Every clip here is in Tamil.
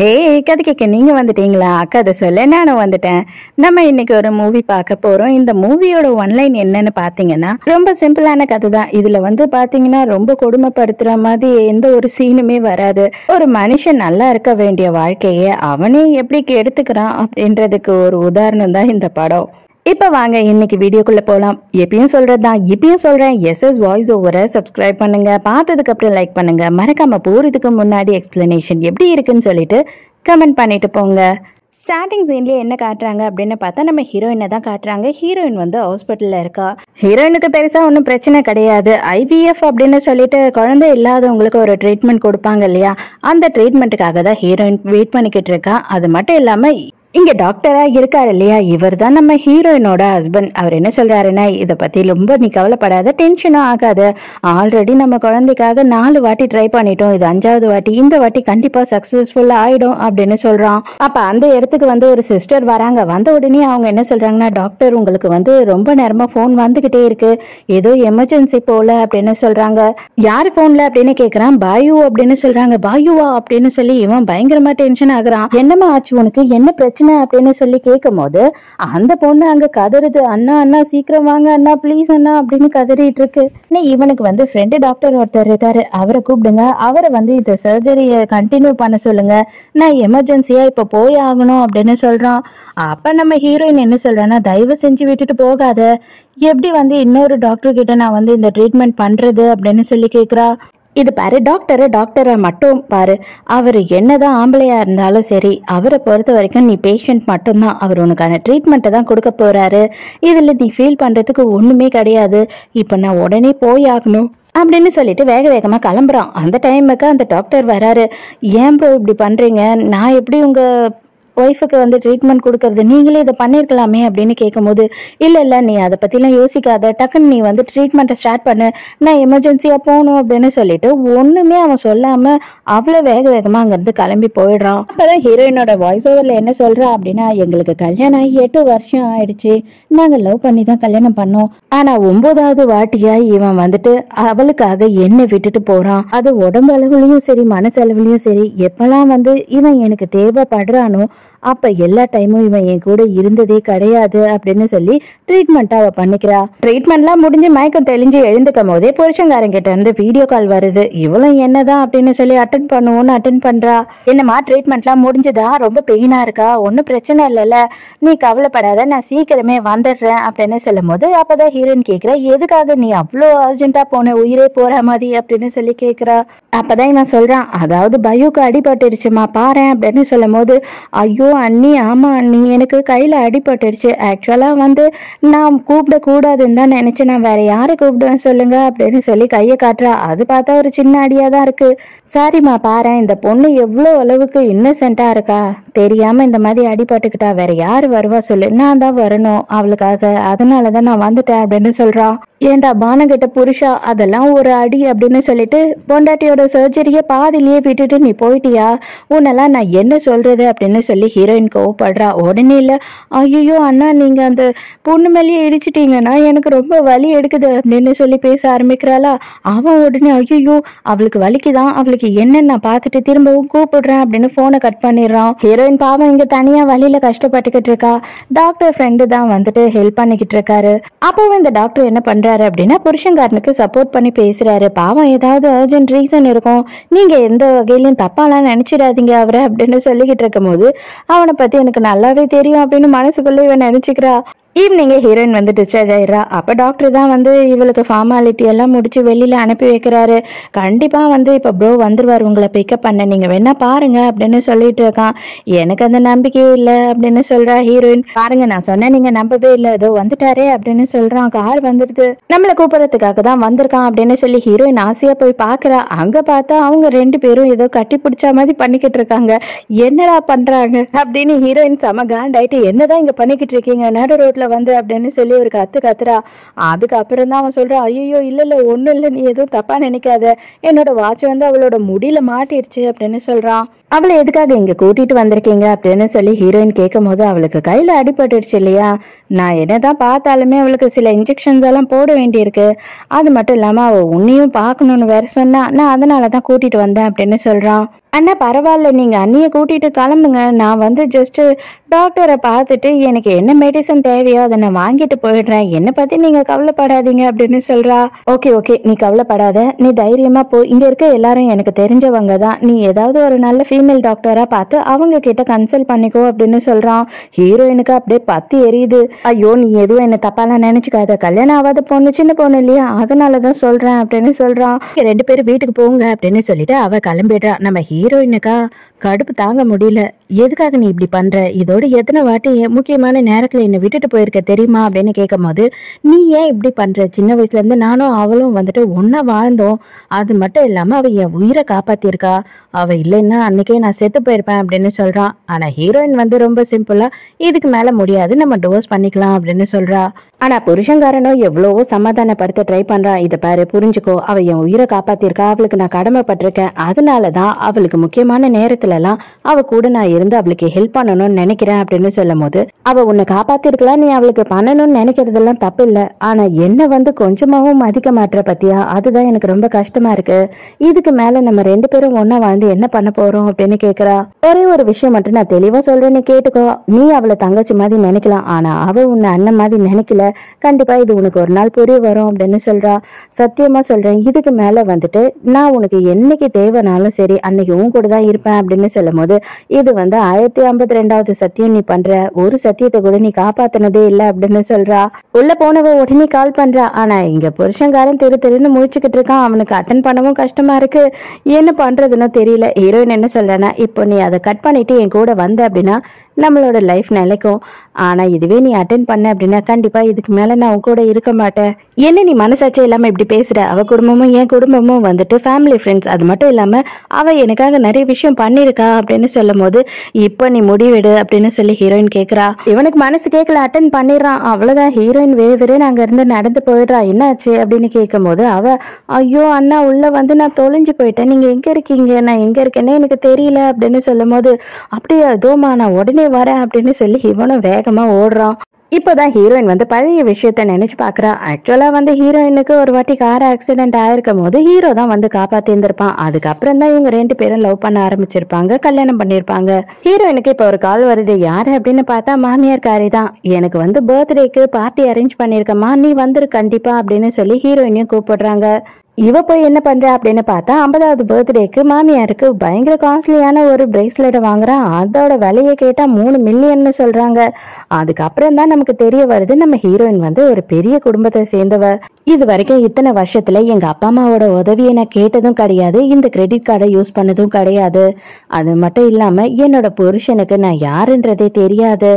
ஹே கதை கேட்க நீங்க வந்துட்டீங்களா? கதை சொல்ல நானும் வந்துட்டேன். நம்ம இன்னைக்கு ஒரு மூவி பார்க்க போறோம். இந்த மூவியோட ஒன்லைன் என்னன்னு பாத்தீங்கன்னா ரொம்ப சிம்பிளான கதை தான். இதுல பாத்தீங்கன்னா ரொம்ப கொடுமைப்படுத்துற மாதிரி எந்த ஒரு சீனுமே வராது. ஒரு மனுஷன் நல்லா இருக்க வேண்டிய வாழ்க்கைய அவனே எப்படி எடுத்துக்கிறான் அப்படின்றதுக்கு ஒரு உதாரணம் தான் இந்த படம். இப்ப வாங்க இன்னைக்கு வீடியோக்குள்ள போலாம். எப்பயும் சொல்றதுதான் இப்பயும் சொல்றேன், எஸ்எஸ் வாய்ஸ் ஓவரை சப்ஸ்கிரைப் பண்ணுங்க, பார்த்ததுக்கு அப்புறம் லைக் பண்ணுங்க, மறக்காம போறதுக்கு முன்னாடி எக்ஸ்பிளனேஷன் எப்படி இருக்குன்னு சொல்லிட்டு கமெண்ட் பண்ணிட்டு போங்க. ஸ்டார்டிங் சீன்லயே என்ன காட்டுறாங்க அப்படின்னு பார்த்தா நம்ம ஹீரோயினை தான் காட்டுறாங்க. ஹீரோயின் ஹாஸ்பிட்டல்ல இருக்கா. ஹீரோயினுக்கு பெருசா ஒன்றும் பிரச்சனை கிடையாது. ஐவிஎஃப் அப்படின்னு சொல்லிட்டு குழந்தை இல்லாதவங்களுக்கு ஒரு ட்ரீட்மெண்ட் கொடுப்பாங்க இல்லையா, அந்த ட்ரீட்மெண்ட்டுக்காக தான் ஹீரோயின் வெயிட் பண்ணிக்கிட்டு இருக்கா. அது மட்டும் இல்லாம இங்க டாக்டரா இருக்காரு இல்லையா, இவர் தான் நம்ம ஹீரோயினோட ஹஸ்பண்ட். அவர் என்ன சொல்றாருன்னா, இதை பத்தி ரொம்ப நீ கவலைப்படாத, டென்ஷனும் ஆகாது. ஆல்ரெடி நம்ம குழந்தைக்காக 4 வாட்டி ட்ரை பண்ணிட்டோம், இது 5வது வாட்டி, இந்த வாட்டி கண்டிப்பா சக்சஸ்ஃபுல்லா ஆயிடும் அப்படின்னு சொல்றான். அப்ப அந்த இடத்துக்கு ஒரு சிஸ்டர் வராங்க. வந்த உடனே அவங்க என்ன சொல்றாங்கன்னா, டாக்டர் உங்களுக்கு ரொம்ப நேரமா போன் வந்துகிட்டே இருக்கு, ஏதோ எமர்ஜென்சி போல அப்படின்னு சொல்றாங்க. யாரு போன்ல அப்படின்னு கேக்குறான். பாயு அப்படின்னு சொல்றாங்க. பாயுவா அப்படின்னு சொல்லி இவன் பயங்கரமா டென்ஷன் ஆகுறான். என்னமா ஆச்சு உனக்கு, என்ன பிரச்சனை அப்படின்னு சொல்லி கேட்கும் போது அந்த பொண்ணு அங்க கதறுது. அண்ணா அண்ணா சீக்கிரம் வாங்க அண்ணா, ப்ளீஸ் அண்ணா அப்படின்னு கதறிட்டு இருக்கு. இவனுக்கு ஃப்ரெண்டு டாக்டர் ஒருத்தர் இருக்காரு, அவரை கூப்பிடுங்க, அவரை இந்த சர்ஜரியை கண்டினியூ பண்ண சொல்லுங்க, நான் எமர்ஜென்சியா இப்ப போய் ஆகணும் அப்படின்னு சொல்றான். அப்ப நம்ம ஹீரோயின் என்ன சொல்றான்னா, தயவு செஞ்சு விட்டுட்டு போகாத, எப்படி இன்னொரு டாக்டர் கிட்ட நான் இந்த ட்ரீட்மெண்ட் பண்றது அப்படின்னு சொல்லி கேக்குறா. இது பாரு டாக்டரை மட்டும் பாரு, அவர் என்னதான் ஆம்பளையா இருந்தாலும் சரி, அவரை பொறுத்த வரைக்கும் நீ பேஷண்ட் மட்டும்தான், அவர் உனக்கான ட்ரீட்மெண்ட்டை தான் கொடுக்க போறாரு, இதுல நீ ஃபீல் பண்றதுக்கு ஒண்ணுமே கிடையாது, இப்ப நான் உடனே போய் ஆகணும் அப்படின்னு சொல்லிட்டு வேக வேகமா கிளம்புறான். அந்த டைமுக்கு அந்த டாக்டர் வராரு. ஏன் ப்ரோ இப்படி பண்றீங்க, நான் எப்படி உங்க ஒய்ஃபுக்கு ட்ரீட்மெண்ட் கொடுக்கறது, நீங்களே இதை பண்ணியிருக்கலாமே அப்படின்னு கேட்கும்போது, இல்லை நீ அதை பற்றிலாம் யோசிக்காத, டக்குன்னு நீ ட்ரீட்மெண்ட்டை ஸ்டார்ட் பண்ணு, நான் எமர்ஜென்சியாக போகணும் அப்படின்னு சொல்லிட்டு ஒன்றுமே அவன் சொல்லாமல் அவ்வளோ வேக வேகமாக அங்கேருந்து கிளம்பி போயிடுறான். அப்போதான் ஹீரோயினோட வாய்ஸ் ஓவரில் என்ன சொல்கிறா அப்படின்னா, எங்களுக்கு கல்யாணம் ஆகி 8 வருஷம் ஆயிடுச்சு, நாங்கள் லவ் பண்ணி தான் கல்யாணம் பண்ணோம், ஆனால் 9வது வாட்டியா இவன் அவளுக்காக என்னை விட்டுட்டு போகிறான், அது உடம்பு அளவுலையும் சரி மனசளவுலையும் சரி, எப்பெல்லாம் இவன் எனக்கு தேவைப்படுறானோ அப்ப எல்லா டைமும் இவன் என் கூட இருந்ததே கிடையாது அப்படின்னு சொல்லி ட்ரீட்மெண்ட் அவ பண்ணிக்கிறா. ட்ரீட்மெண்ட்லாம் முடிஞ்சு மயக்கம் தெளிஞ்சு எழுந்துக்கும் போதே புருஷங்காரன் கிட்ட இருந்து வீடியோ கால் வருது. இவளும் என்னதான் அப்படின்னு சொல்லி அட்டன் பண்ணுவோன்னு அட்டன் பண்றா. என்னமா ட்ரீட்மெண்ட்லாம் முடிஞ்சதா, ரொம்ப பெயினா இருக்கா, ஒன்னும் பிரச்சனை இல்லைல்ல, நீ கவலைப்படாத, நான் சீக்கிரமே வந்துடுறேன் அப்படின்னு சொல்லும் போது அப்பதான் ஹீரோயின் கேக்குற, எதுக்காக நீ அவ்வளோ அர்ஜென்ட்டா போன, உயிரே போற மாதிரி அப்படின்னு சொல்லி கேக்குறா. அப்பதான் இவன் சொல்றான், அதாவது பயுக்கு அடிபட்டுருச்சுமா பாரு அப்படின்னு சொல்லும் போது, ஐயோ அண்ணி, ஆமா அண்ணி, எனக்கு கையில அடிபட்டுருச்சு, ஆக்சுவலா நான் கூப்பிட கூடாதுன்னு தான் நினைச்சேன், நான் வேற யாரை கூப்பிடுவேன் சொல்லுங்க அப்படின்னு சொல்லி கையை காட்டுறா. அது பார்த்தா ஒரு சின்ன அடியா தான் இருக்கு. சாரிம்மா பாரு, இந்த பொண்ணு எவ்வளவு அளவுக்கு இன்னசென்ட்டா இருக்கா, தெரியாம இந்த மாதிரி அடிபட்டுக்கிட்டா வேற யாரு வருவா சொல்லு, நான் தான் வரணும் அவளுக்காக, அதனாலதான் நான் வந்துட்டேன் அப்படின்னு சொல்றான். ஏண்டா பானகிட்ட புருஷா, அதெல்லாம் ஒரு அடி அப்படின்னு சொல்லிட்டு பொண்டாட்டியோட சர்ஜரியை பாதிலேயே விட்டுட்டு நீ போயிட்டியா, உன்னெல்லாம் நான் என்ன சொல்றது அப்படின்னு சொல்லி ஹீரோயின் கோவப்படுறா. உடனே இல்ல, ஐயோ அண்ணா நீங்க அந்த பொண்ணு மேலேயே இடிச்சிட்டீங்கன்னா எனக்கு ரொம்ப வலி எடுக்குது அப்படின்னு சொல்லி பேச ஆரம்பிக்கிறாளா. அவன் உடனே ஐயோ அவளுக்கு வலிக்குதான், அவளுக்கு என்னன்னு நான் பார்த்துட்டு திரும்பவும் கூப்பிடுறேன் அப்படின்னு போனை கட் பண்ணிடுறான். ஹீரோயின் பாவம் இங்க தனியா வழியில கஷ்டப்பட்டுக்கிட்டு இருக்கா. டாக்டர் ஃப்ரெண்டு தான் ஹெல்ப் பண்ணிக்கிட்டு இருக்காரு. அப்பவும் இந்த டாக்டர் என்ன பண்றாரு அப்படின்னா, புருஷன்காரனுக்கு சப்போர்ட் பண்ணி பேசுறாரு. பாவம் ஏதாவது அர்ஜென்ட் ரீசன் இருக்கும், நீங்க எந்த வகையிலும் தப்பாலாம் நினைச்சிடாதீங்க அவரை அப்படின்னு சொல்லிக்கிட்டு இருக்கும் போது, அவனை பத்தி எனக்கு நல்லாவே தெரியும் அப்படின்னு மனசுக்குள்ள இவன் நினைச்சுக்கிறா. ஈவினிங்கே ஹீரோயின் டிஸ்சார்ஜ் ஆயிடுறா. அப்போ டாக்டர் தான் இவளுக்கு ஃபார்மாலிட்டி எல்லாம் முடிச்சு வெளியில அனுப்பி வைக்கிறாரு. கண்டிப்பா இப்போ ப்ரோ வந்துருவார் உங்களை பிக்கப் பண்ண, நீங்க வேணா பாருங்க அப்படின்னு சொல்லிட்டு இருக்கான். எனக்கு அந்த நம்பிக்கையே இல்லை அப்படின்னு சொல்றா ஹீரோயின். பாருங்க நான் சொன்னேன், நீங்க நம்பவே இல்லை, ஏதோ வந்துட்டாரே அப்படின்னு சொல்றான். கார் வந்துடுது, நம்மளை கூப்பிடறதுக்காக தான் வந்திருக்கான் அப்படின்னு சொல்லி ஹீரோயின் ஆசையா போய் பாக்குறா. அங்க பார்த்தா அவங்க 2 பேரும் ஏதோ கட்டி பிடிச்ச மாதிரி பண்ணிக்கிட்டு இருக்காங்க. என்னடா பண்றாங்க அப்படின்னு ஹீரோயின் செம காண்டாயிட்டு, என்னதான் இங்க பண்ணிக்கிட்டு இருக்கீங்க நடு ரோட்ல அப்படின்னு சொல்லி ஒரு கத்துறா. அதுக்கப்புறம் தான் அவன் சொல்றான், ஐயோ இல்ல ஒண்ணும் இல்ல, நீ எதுவும் தப்பா நினைக்காத, என்னோட வாட்ச் அவளோட முடியில மாட்டிடுச்சு அப்படின்னு சொல்றான். அவளை எதுக்காக இங்க கூட்டிட்டு வந்திருக்கீங்க அப்படின்னு சொல்லி ஹீரோயின் கேட்கும் போது அவளுக்கு கையில அடிபட்டுருச்சு இல்லையா, நான் என்னதான் பார்த்தாலுமே அவளுக்கு சில இன்ஜெக்ஷன்ஸ் எல்லாம் போட வேண்டியிருக்கு. அது மட்டும் இல்லாம அவ உன்னையும் பார்க்கணும்னு வேற சொன்னா, நான் அதனாலதான் கூட்டிட்டு வந்தேன் அப்படின்னு சொல்றான். அண்ணா பரவாயில்ல, நீங்க அண்ணிய கூட்டிட்டு கிளம்புங்க, நான் வந்து ஜஸ்ட் டாக்டரை பார்த்துட்டு எனக்கு என்ன மெடிசன் தேவையோ அதை நான் வாங்கிட்டு போயிடுறேன், என்னை பத்தி நீங்க கவலைப்படாதீங்க அப்படின்னு சொல்றா. ஓகே ஓகே, நீ கவலைப்படாத, நீ தைரியமா போ, இங்க இருக்க எல்லாரும் எனக்கு தெரிஞ்சவங்க தான், நீ ஏதாவது ஒரு நல்ல ஃபீமேல் டாக்டரா பார்த்து அவங்க கிட்ட கன்சல்ட் பண்ணிக்கோ அப்படின்னு சொல்றான். ஹீரோயினுக்கு அப்படியே பத்தி எரியுது. ஐயோ நீ எதுவும் என்ன தப்பாலாம் நினைச்சுக்காத, கல்யாணம் ஆகாத பொண்ணு, சின்ன பொண்ணு இல்லையா, அதனாலதான் சொல்றேன் அப்படின்னு சொல்றான். 2 பேரும் வீட்டுக்கு போங்க அப்படின்னு சொல்லிட்டு அவ கிளம்பிடுறா. நம்ம ஹீரோயினுக்கா கடுப்பு தாங்க முடியல. எதுக்காக நீ இப்படி பண்ற, இதோட எத்தனை வாட்டி முக்கியமான நேரத்துல என்னை விட்டுட்டு போயிருக்க தெரியுமா அப்படின்னு கேட்கும் போது, நீ ஏன் இப்படி பண்ற, சின்ன வயசுல இருந்து நானும் அவளும் வந்துட்டு ஒன்னா வாழ்ந்தோம், அது மட்டும் இல்லாம அவ என் உயிரை காப்பாத்திருக்கா, அவ இல்லைன்னா அன்னைக்கே நான் செத்து போயிருப்பேன் அப்படின்னு சொல்றான். ஆனா ஹீரோயின் வந்து ரொம்ப சிம்பிளா, இதுக்கு மேல முடியாது, நம்ம டிவோர்ஸ் பண்ணிக்கலாம் அப்படின்னு சொல்றா. ஆனா புருஷங்காரனும் எவ்வளவோ சமாதானப்படுத்த ட்ரை பண்றான். இதை பாரு, புரிஞ்சுக்கோ, அவ என் உயிரை காப்பாத்திருக்கா, அவளுக்கு நான் கடமைப்பட்டிருக்கேன், அதனாலதான் அவளுக்கு முக்கியமான நேரத்துல எல்லாம் அவ கூட நான் இருந்து அவளுக்கு ஹெல்ப் பண்ணணும்னு நினைக்கிறேன் அப்படின்னு சொல்லும் போது, அவ உன்னை காப்பாத்திருக்கலாம், நீ அவளுக்கு பண்ணணும்னு நினைக்கிறதெல்லாம் தப்பு இல்ல, ஆனா என்ன வந்து கொஞ்சமாவும் மதிக்க மாட்டற பத்தியா, அதுதான் எனக்கு ரொம்ப கஷ்டமா இருக்கு. இதுக்கு மேல நம்ம 2 பேரும் ஒன்னா வாழ்ந்து என்ன பண்ண போறோம் அப்படின்னு கேக்குறா. ஒரே ஒரு விஷயம் மட்டும் நான் தெளிவா சொல்றேன்னு கேட்டுக்கோ, நீ அவளை தங்கச்சி மாதிரி நினைக்கலாம், ஆனா அவ உன்னை அண்ணன் மாதிரி நினைக்கல, கண்டிப்பா இது உனக்கு ஒரு நாள் புரிய வரும் அப்படின்னு சொல்றா. சத்தியமா சொல்றேன், இதுக்கு மேல வந்துட்டு நான் உனக்கு என்னைக்கு தேவைனாலும் சரி அன்னைக்கு உன் கூட தான் இருப்பேன் அப்படின்னு சொல்லும் போது, இது வந்து 1052வது சத்தியம், நீ பண்ற ஒரு சத்தியத்தை கூட நீ காப்பாத்தினதே இல்லை அப்படின்னு சொல்றா. உள்ள போனவ உடனே கால் பண்றா. ஆனா இங்க புருஷங்காரன் திருன்னு முழிச்சுக்கிட்டு இருக்கான். அவனுக்கு அட்டன் பண்ணவும் கஷ்டமா இருக்கு, என்ன பண்றதுன்னு தெரியல. ஹீரோயின் என்ன சொல்றேன்னா, இப்போ நீ அதை கட் பண்ணிட்டு என் கூட வந்த அப்படின்னா நம்மளோட லைஃப் நிலைக்கும், ஆனா இதுவே நீ அட்டென்ட் பண்ண அப்படின்னா கண்டிப்பா இதுக்கு மேல நான் உன் கூட இருக்க மாட்டேன். என்ன நீ மனசாட்சி இல்லாம இப்படி பேசுற, அவ குடும்பமும் என் குடும்பமும் வந்துட்டு ஃபேமிலி ஃப்ரெண்ட்ஸ், அது மட்டும் இல்லாம அவ எனக்காக நிறைய விஷயம் பண்ணிருக்கா அப்படின்னு சொல்லும் போது, இப்ப நீ முடிவெடு அப்படின்னு சொல்லி ஹீரோயின் கேக்குறா. இவனுக்கு மனசு கேட்கல, அட்டன் பண்ணிடுறான். அவ்வளவுதான், ஹீரோயின் வேறு அங்க இருந்து நடந்து போயிடுறா. என்னாச்சு அப்படின்னு கேட்கும் போது அவ, ஐயோ அண்ணா உள்ள வந்து நான் தொலைஞ்சு போயிட்டேன், நீங்க எங்க இருக்கீங்க, நான் எங்க இருக்கேன்னு எனக்கு தெரியல அப்படின்னு சொல்லும் போது, அப்படியே அதோமா நான் உடனே வரேன் அப்படின்னு சொல்லி இவனும் வேகமா ஓடுறான். இப்போதான் ஹீரோயின் வந்து பழைய விஷயத்த நினைச்சு பாக்குறா. ஆக்சுவலா வந்து ஹீரோயினுக்கு ஒரு வாட்டி கார் ஆக்சிடென்ட் ஆயிருக்கும் போது ஹீரோ தான் வந்து காப்பாத்திருந்திருப்பான். அதுக்கப்புறம் தான் இவங்க 2 பேரும் லவ் பண்ண ஆரம்பிச்சிருப்பாங்க, கல்யாணம் பண்ணிருப்பாங்க. ஹீரோயினுக்கு இப்ப ஒரு கால் வருது. யாரு அப்படின்னு பார்த்தா மாமியார் காரி தான். எனக்கு வந்து பர்த்டேக்கு பார்ட்டி அரேஞ்ச் பண்ணிருக்கமா, நீ வந்துரு கண்டிப்பா அப்படின்னு சொல்லி ஹீரோயினையும் கூப்பிடுறாங்க. இவ போய் என்ன பண்ற அப்படின்னு பார்த்தா, 50வது பர்த்டேக்கு மாமியாருக்கு பயங்கர காஸ்ட்லியான ஒரு பிரேஸ்லெட் வாங்குறான். அதோட விலையை கேட்டா 3 மில்லியன் சொல்றாங்க. அதுக்கப்புறம் தான் நமக்கு தெரிய வருது, நம்ம ஹீரோயின் வந்து ஒரு பெரிய குடும்பத்தை சேர்ந்தவ. இது வரைக்கும் இத்தனை வருஷத்துல எங்க அப்பா அம்மாவோட உதவியை நான் கேட்டதும் கிடையாது, இந்த கிரெடிட் கார்டை யூஸ் பண்ணதும் கிடையாது. அது மட்டும் இல்லாம என்னோட புருஷனுக்கு நான் யாருன்றதே தெரியாது.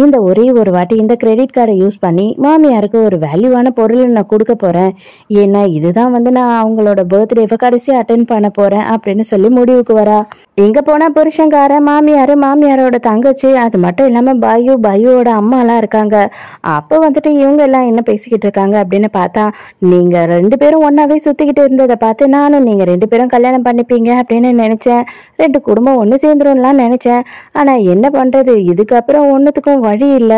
இந்த ஒரே ஒரு வாட்டி இந்த கிரெடிட் கார்டை யூஸ் பண்ணி மாமியாருக்கு ஒரு வேல்யூவான பொருளை நான் கொடுக்க போறேன், ஏன்னா இதுதான் வந்து நான் அவங்களோட பர்த்டேவை கடைசி அட்டென்ட் பண்ண போறேன் அப்படின்னு சொல்லி முடிவுக்கு வரா. எங்க போனா புருஷங்கார, மாமியாரு, மாமியாரோட தங்கச்சி, அது மட்டும் இல்லாம பையோட அம்மா எல்லாம் இருக்காங்க. அப்ப வந்துட்டு இவங்க எல்லாம் என்ன பேசிக்கிட்டு இருக்காங்க அப்படின்னு பார்த்தா, நீங்க 2 பேரும் ஒன்னாவே சுத்திக்கிட்டு இருந்ததை பார்த்து நானும் நீங்க 2 பேரும் கல்யாணம் பண்ணிப்பீங்க அப்படின்னு நினைச்சேன், 2 குடும்பம் ஒண்ணு சேர்ந்துரும்லாம் நினைச்சேன். ஆனா என்ன பண்றது, இதுக்கப்புறம் ஒண்ணுத்துக்கும் வழி இல்ல.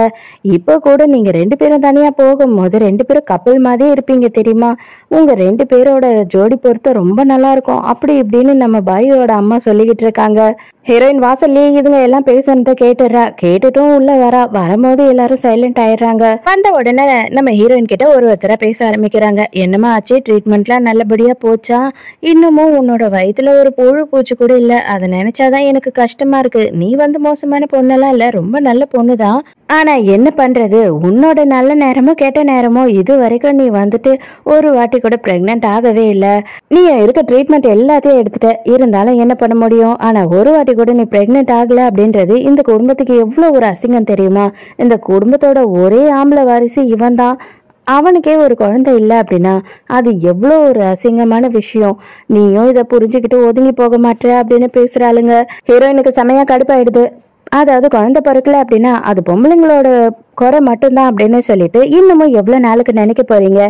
இப்போ கூட நீங்க 2 பேரும் தனியா போகும்போது 2 பேரும் கப்பல் மாதிரி இருப்பீங்க தெரியுமா, உங்க 2 பேரோட ஜோடி பொறுத்த ரொம்ப நல்லா இருக்கும் அப்படி இப்படின்னு நம்ம பையோட அம்மா சொல்லிக்கிட்டு இருக்காங்க. ஹீரோயின் வாசல்லே இதுங்க எல்லாம் பேசுறத கேட்டுறா. கேட்டுட்டும் உள்ள வரும்போது எல்லாரும் சைலண்ட் ஆயிடுறாங்க. வந்த உடனே நம்ம ஹீரோயின் கிட்ட ஒருத்தர பேச ஆரம்பிக்கிறாங்க. என்னமா ஆச்சு, ட்ரீட்மெண்ட்லாம் நல்லபடியா போச்சா, இன்னமும் உன்னோட வயித்துல ஒரு புழு பூச்சி கூட இல்ல, அதை நினைச்சாதான் எனக்கு கஷ்டமா இருக்கு, நீ வந்து மோசமான பொண்ணெல்லாம் இல்ல, ரொம்ப நல்ல பொண்ணுதான், ஆனா என்ன பண்றது, உன்னோட நல்ல நேரமோ கெட்ட நேரமோ இது வரைக்கும் நீ வந்துட்டு ஒரு வாட்டி கூட பிரெக்னென்ட் ஆகவே இல்ல, நீ இருக்க ட்ரீட்மெண்ட் எல்லாத்தையும் எடுத்துட்ட, இருந்தாலும் என்ன பண்ண முடியும், ஆனா ஒரு வாட்டி கூட நீ பிரெக்னென்ட் ஆகல அப்படின்றது இந்த குடும்பத்துக்கு எவ்வளவு ஒரு அசிங்கம் தெரியுமா, இந்த குடும்பத்தோட ஒரே ஆம்பளை வாரிசு இவன் தான், அவனுக்கே ஒரு குழந்தை இல்லை அப்படின்னா அது எவ்வளோ ஒரு அசிங்கமான விஷயம், நீயும் இதை புரிஞ்சுக்கிட்டு ஒதுங்கி போக மாட்டே அப்படின்னு பேசுறாளுங்க. ஹீரோயினுக்கு செமையா கடுப்பாயிடுது. அதாவது குழந்தை பிறக்கல அப்படின்னா அது பொம்பளைங்களோட குறை மட்டும்தான் அப்படின்னு சொல்லிட்டு இன்னமும் எவ்வளவு நாளுக்கு நினைக்க போறீங்க?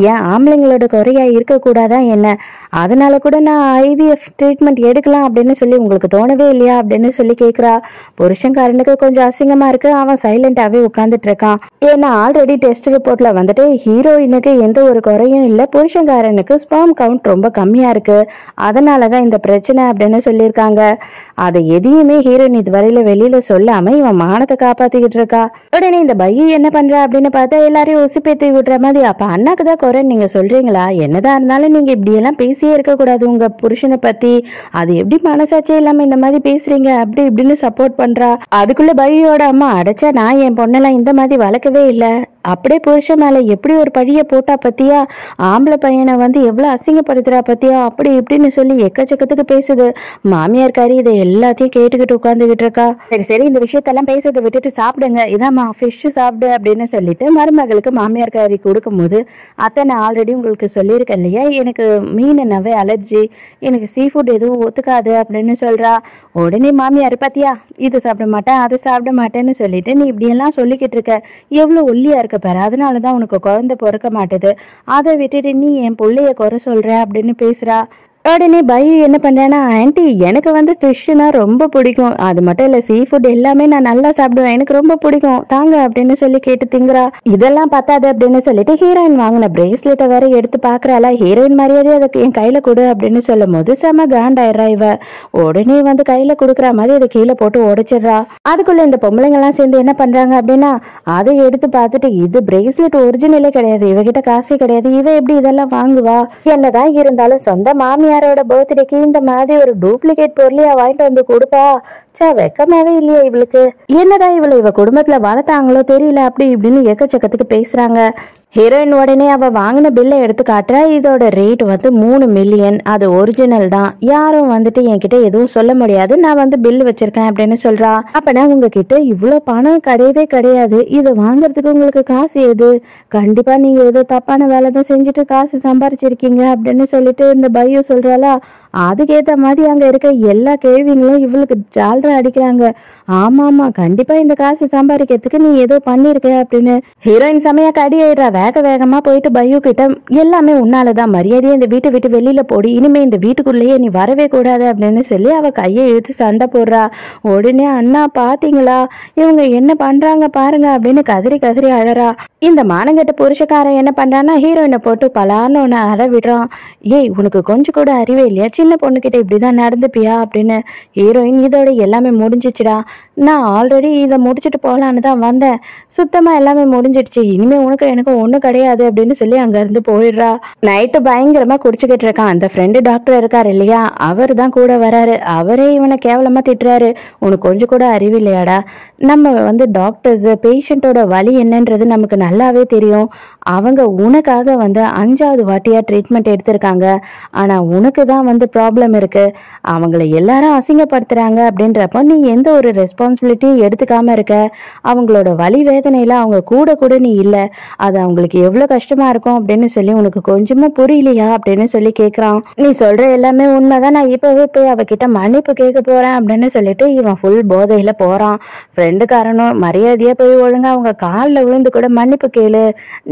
ஏன் ஆம்பளைங்களோட குறையா இருக்கக்கூடாதா என்ன? அதனால கூட நான் ஐவிஎஃப் ட்ரீட்மெண்ட் எடுக்கலாம் அப்படின்னு சொல்லி உங்களுக்கு தோணவே இல்லையா அப்படின்னு சொல்லி கேக்குறா. புருஷன்காரனுக்கு கொஞ்சம் அசிங்கமா இருக்கு. அவன் சைலண்டாவே உட்கார்ந்துட்டு இருக்கான். ஏன்னா ஆல்ரெடி டெஸ்ட் ரிப்போர்ட்ல வந்துட்டு ஹீரோயினுக்கு எந்த ஒரு குறையும் இல்லை, புருஷன்காரனுக்கு ஸ்பெர்ம் கவுண்ட் ரொம்ப கம்மியா இருக்கு, அதனாலதான் இந்த பிரச்சனை அப்படின்னு சொல்லியிருக்காங்க. அதை எதையுமே ஹீரோயின் இதுவரையில வெளியில சொல்லாம இவன் மானத்தை காப்பாத்திக்கிட்டு இருக்கா. உடனே இந்த பையி என்ன பண்றா அப்படின்னு பார்த்தா எல்லாரையும் உசுப்பேத்தி விடுற மாதிரி, அப்ப அண்ணாக்கு தான் குறைன்னு நீங்க சொல்றீங்களா? என்னதான் இருந்தாலும் நீங்க இப்படி எல்லாம் பேசியே இருக்க கூடாது உங்க புருஷனை பத்தி. அது எப்படி மனசாட்சியே இல்லாம இந்த மாதிரி பேசுறீங்க அப்படி இப்படின்னு சப்போர்ட் பண்றா. அதுக்குள்ள பையோட அம்மா, அடைச்சா நான் என் பொண்ணெல்லாம் இந்த மாதிரி வளர்க்கவே இல்லை, அப்படியே புருஷன் மேல எப்படி ஒரு பழிய போட்டா பத்தியா, ஆம்பளை பையனை வந்து எவ்வளவு அசிங்கப்படுத்துறா பத்தியா, அப்படி இப்படின்னு சொல்லி எக்கச்சக்கத்துக்கு பேசுது. மாமியார் காரி இதை எல்லாத்தையும் கேட்டுக்கிட்டு உட்காந்துக்கிட்டு இருக்கா. சரி சரி, இந்த விஷயத்தெல்லாம் பேசுறதை விட்டுட்டு சாப்பிடுங்க, இதாம்மா ஃபிஷ் சாப்பிடு அப்படின்னு சொல்லிட்டு மருமகளுக்கு மாமியார் காரி கொடுக்கும் போது, அத்தை நான் ஆல்ரெடி உங்களுக்கு சொல்லியிருக்கேன் இல்லையா, எனக்கு மீனுனாவே அலர்ஜி, எனக்கு சீ ஃபுட் எதுவும் ஒத்துக்காது அப்படின்னு சொல்றா. உடனே மாமியார், பாத்தியா இது சாப்பிட மாட்டேன் அதை சாப்பிட மாட்டேன்னு சொல்லிட்டு நீ இப்படி எல்லாம் சொல்லிக்கிட்டு இருக்க, எவ்வளவு ஒல்லியா இருக்க பாரு, அதனாலதான் உனக்கு குழந்தை பிறக்க மாட்டுது, அதை விட்டுட்டு நீ என் பிள்ளைய குறை சொல்ற அப்படின்னு பேசுறா. உடனே பையு என்ன பண்றேன்னா, ஆன்ட்டி எனக்கு வந்து ஃபிஷ்னா ரொம்ப பிடிக்கும், அது மட்டும் இல்ல சீ ஃபுட் எல்லாமே நான் நல்லா சாப்பிடுவேன், எனக்கு ரொம்ப பிடிக்கும் தாங்க அப்படின்னு சொல்லி கேட்டு திங்குறா. இதெல்லாம் பத்தாது அப்படின்னு சொல்லிட்டு ஹீரோயின் வாங்கின பிரேஸ்லெட்டை வேற எடுத்து பாக்குறாளா. ஹீரோயின் மரியாதை அதுக்கு என் கையில கொடு அப்படின்னு சொல்லும் போது செம காண்டாயிடுறா இவ. உடனே வந்து கையில கொடுக்குற மாதிரி அதை கீழே போட்டு உடைச்சிடுறா. அதுக்குள்ள இந்த பொம்பளைங்க எல்லாம் சேர்ந்து என்ன பண்றாங்க அப்படின்னா, அதை எடுத்து பார்த்துட்டு இது பிரேஸ்லெட் ஒரிஜினலே கிடையாது, இவகிட்ட காசே கிடையாது, இவ எப்படி இதெல்லாம் வாங்குவா, என்னதான் இருந்தாலும் சொந்த மாமியார் பர்த்டேக்கு இந்த மாதிரி ஒரு டூப்ளிகேட் பொருளையா வாங்கிட்டு வந்து கொடுப்பா, வெக்கமாவே இல்லையா இவளுக்கு, என்னதான் இவ குடும்பத்துல வளர்த்தாங்களோ தெரியல அப்படி இப்படின்னு எக்கச்சக்கத்துக்கு பேசுறாங்க. ஹீரோயின் உடனே அவ வாங்கின பில்லை எடுத்து காட்டுறா. இதோட ரேட் வந்து 3 மில்லியன், அது ஒரிஜினல் தான், யாரும் வந்துட்டு என்கிட்ட எதுவும் சொல்ல முடியாது, நான் வந்து பில் வச்சிருக்கேன் அப்படின்னு சொல்றா. அப்பனா உங்ககிட்ட இவ்வளவு பணம் கிடையவே கிடையாது, இதை வாங்குறதுக்கு உங்களுக்கு காசு எது, கண்டிப்பா நீங்க ஏதோ தப்பான வேலை தான் செஞ்சுட்டு காசு சம்பாரிச்சிருக்கீங்க அப்படின்னு சொல்லிட்டு இந்த பையோ சொல்றாளா. அதுக்கேத்த மாதிரி அங்க இருக்க எல்லா கேள்விங்களும் இவளுக்கு ஜால்ரா அடிக்கிறாங்க. ஆமா ஆமா கண்டிப்பா இந்த காசு சம்பாதிக்கிறதுக்கு நீ ஏதோ பண்ணிருக்க அப்படின்னு. ஹீரோயின் செமையா கடி ஆயிடுறா. வேக வேகமா போயிட்டு பையோ கிட்ட, எல்லாமே உன்னாலதான், மரியாதையா இந்த வீட்டை விட்டு வெளியில போடி, இனிமே இந்த வீட்டுக்குள்ளேயே நீ வரவே கூடாது அப்படின்னு சொல்லி அவ கையை இழுத்து சண்டை போடுறா. உடனே அண்ணா பாத்தீங்களா இவங்க என்ன பண்றாங்க பாருங்க அப்படின்னு கதறி கதறி அழறா. இந்த மானங்கட்ட புருஷக்காரன் என்ன பண்றான்னா ஹீரோயினை போட்டு பலான்னு ஒன்னு அற விடுறான். ஏய் உனக்கு கொஞ்சம் கூட அறிவே இல்லையா, சின்ன பொண்ணுகிட்ட இப்படிதான் நடந்துப்பியா அப்படின்னு. ஹீரோயின் இதோட எல்லாமே முடிஞ்சிச்சுடா, நான் ஆல்ரெடி இதை முடிச்சுட்டு போகலான்னு தான் வந்தேன், சுத்தமா எல்லாமே முடிஞ்சிடுச்சு, இனிமே உனக்கு எனக்கு ஒண்ணும் கிடையாது அப்படின்னு சொல்லி அங்க இருந்து போயிடுறா. நைட்டு பயங்கரமா குடிச்சுக்கிட்டு இருக்கான். அந்த ஃப்ரெண்டு டாக்டர் இருக்காரு இல்லையா, அவர் தான் கூட வராரு. அவரே இவனை கேவலமா திட்டுறாரு. உனக்கு கொஞ்சம் கூட அறிவு இல்லையாடா, நம்ம வந்து டாக்டர்ஸ் பேஷண்டோட வலி என்னன்றது நமக்கு நல்லாவே தெரியும், அவங்க உனக்காக வந்து 5வது வாட்டியா ட்ரீட்மெண்ட் எடுத்திருக்காங்க, ஆனா உனக்கு தான் வந்து ப்ராப்ளம் இருக்கு, அவங்கள எல்லாரும் அசிங்கப்படுத்துறாங்க அப்படின்றப்ப நீ எந்த ஒரு ரெஸ்பான்சிபிலிட்டியும் எடுத்துக்காம இருக்க, அவங்களோட வலி வேதனையில அவங்க கூட கூட நீ இல்லை, அது அவங்களுக்கு எவ்வளவு கஷ்டமா இருக்கும் அப்படின்னு சொல்லி உனக்கு கொஞ்சமா புரியலையா அப்படின்னு சொல்லி கேட்குறான். நீ சொல்ற எல்லாமே உண்மைதான், நான் இப்பவே போய் அவகிட்ட மன்னிப்பு கேட்க போறேன் அப்படின்னு சொல்லிட்டு இவன் ஃபுல் போதையில போறான். ஃப்ரெண்டுக்காரனும் மரியாதையா போய் ஒழுங்கா அவங்க காலில் விழுந்து கூட மன்னிப்பு கேளு,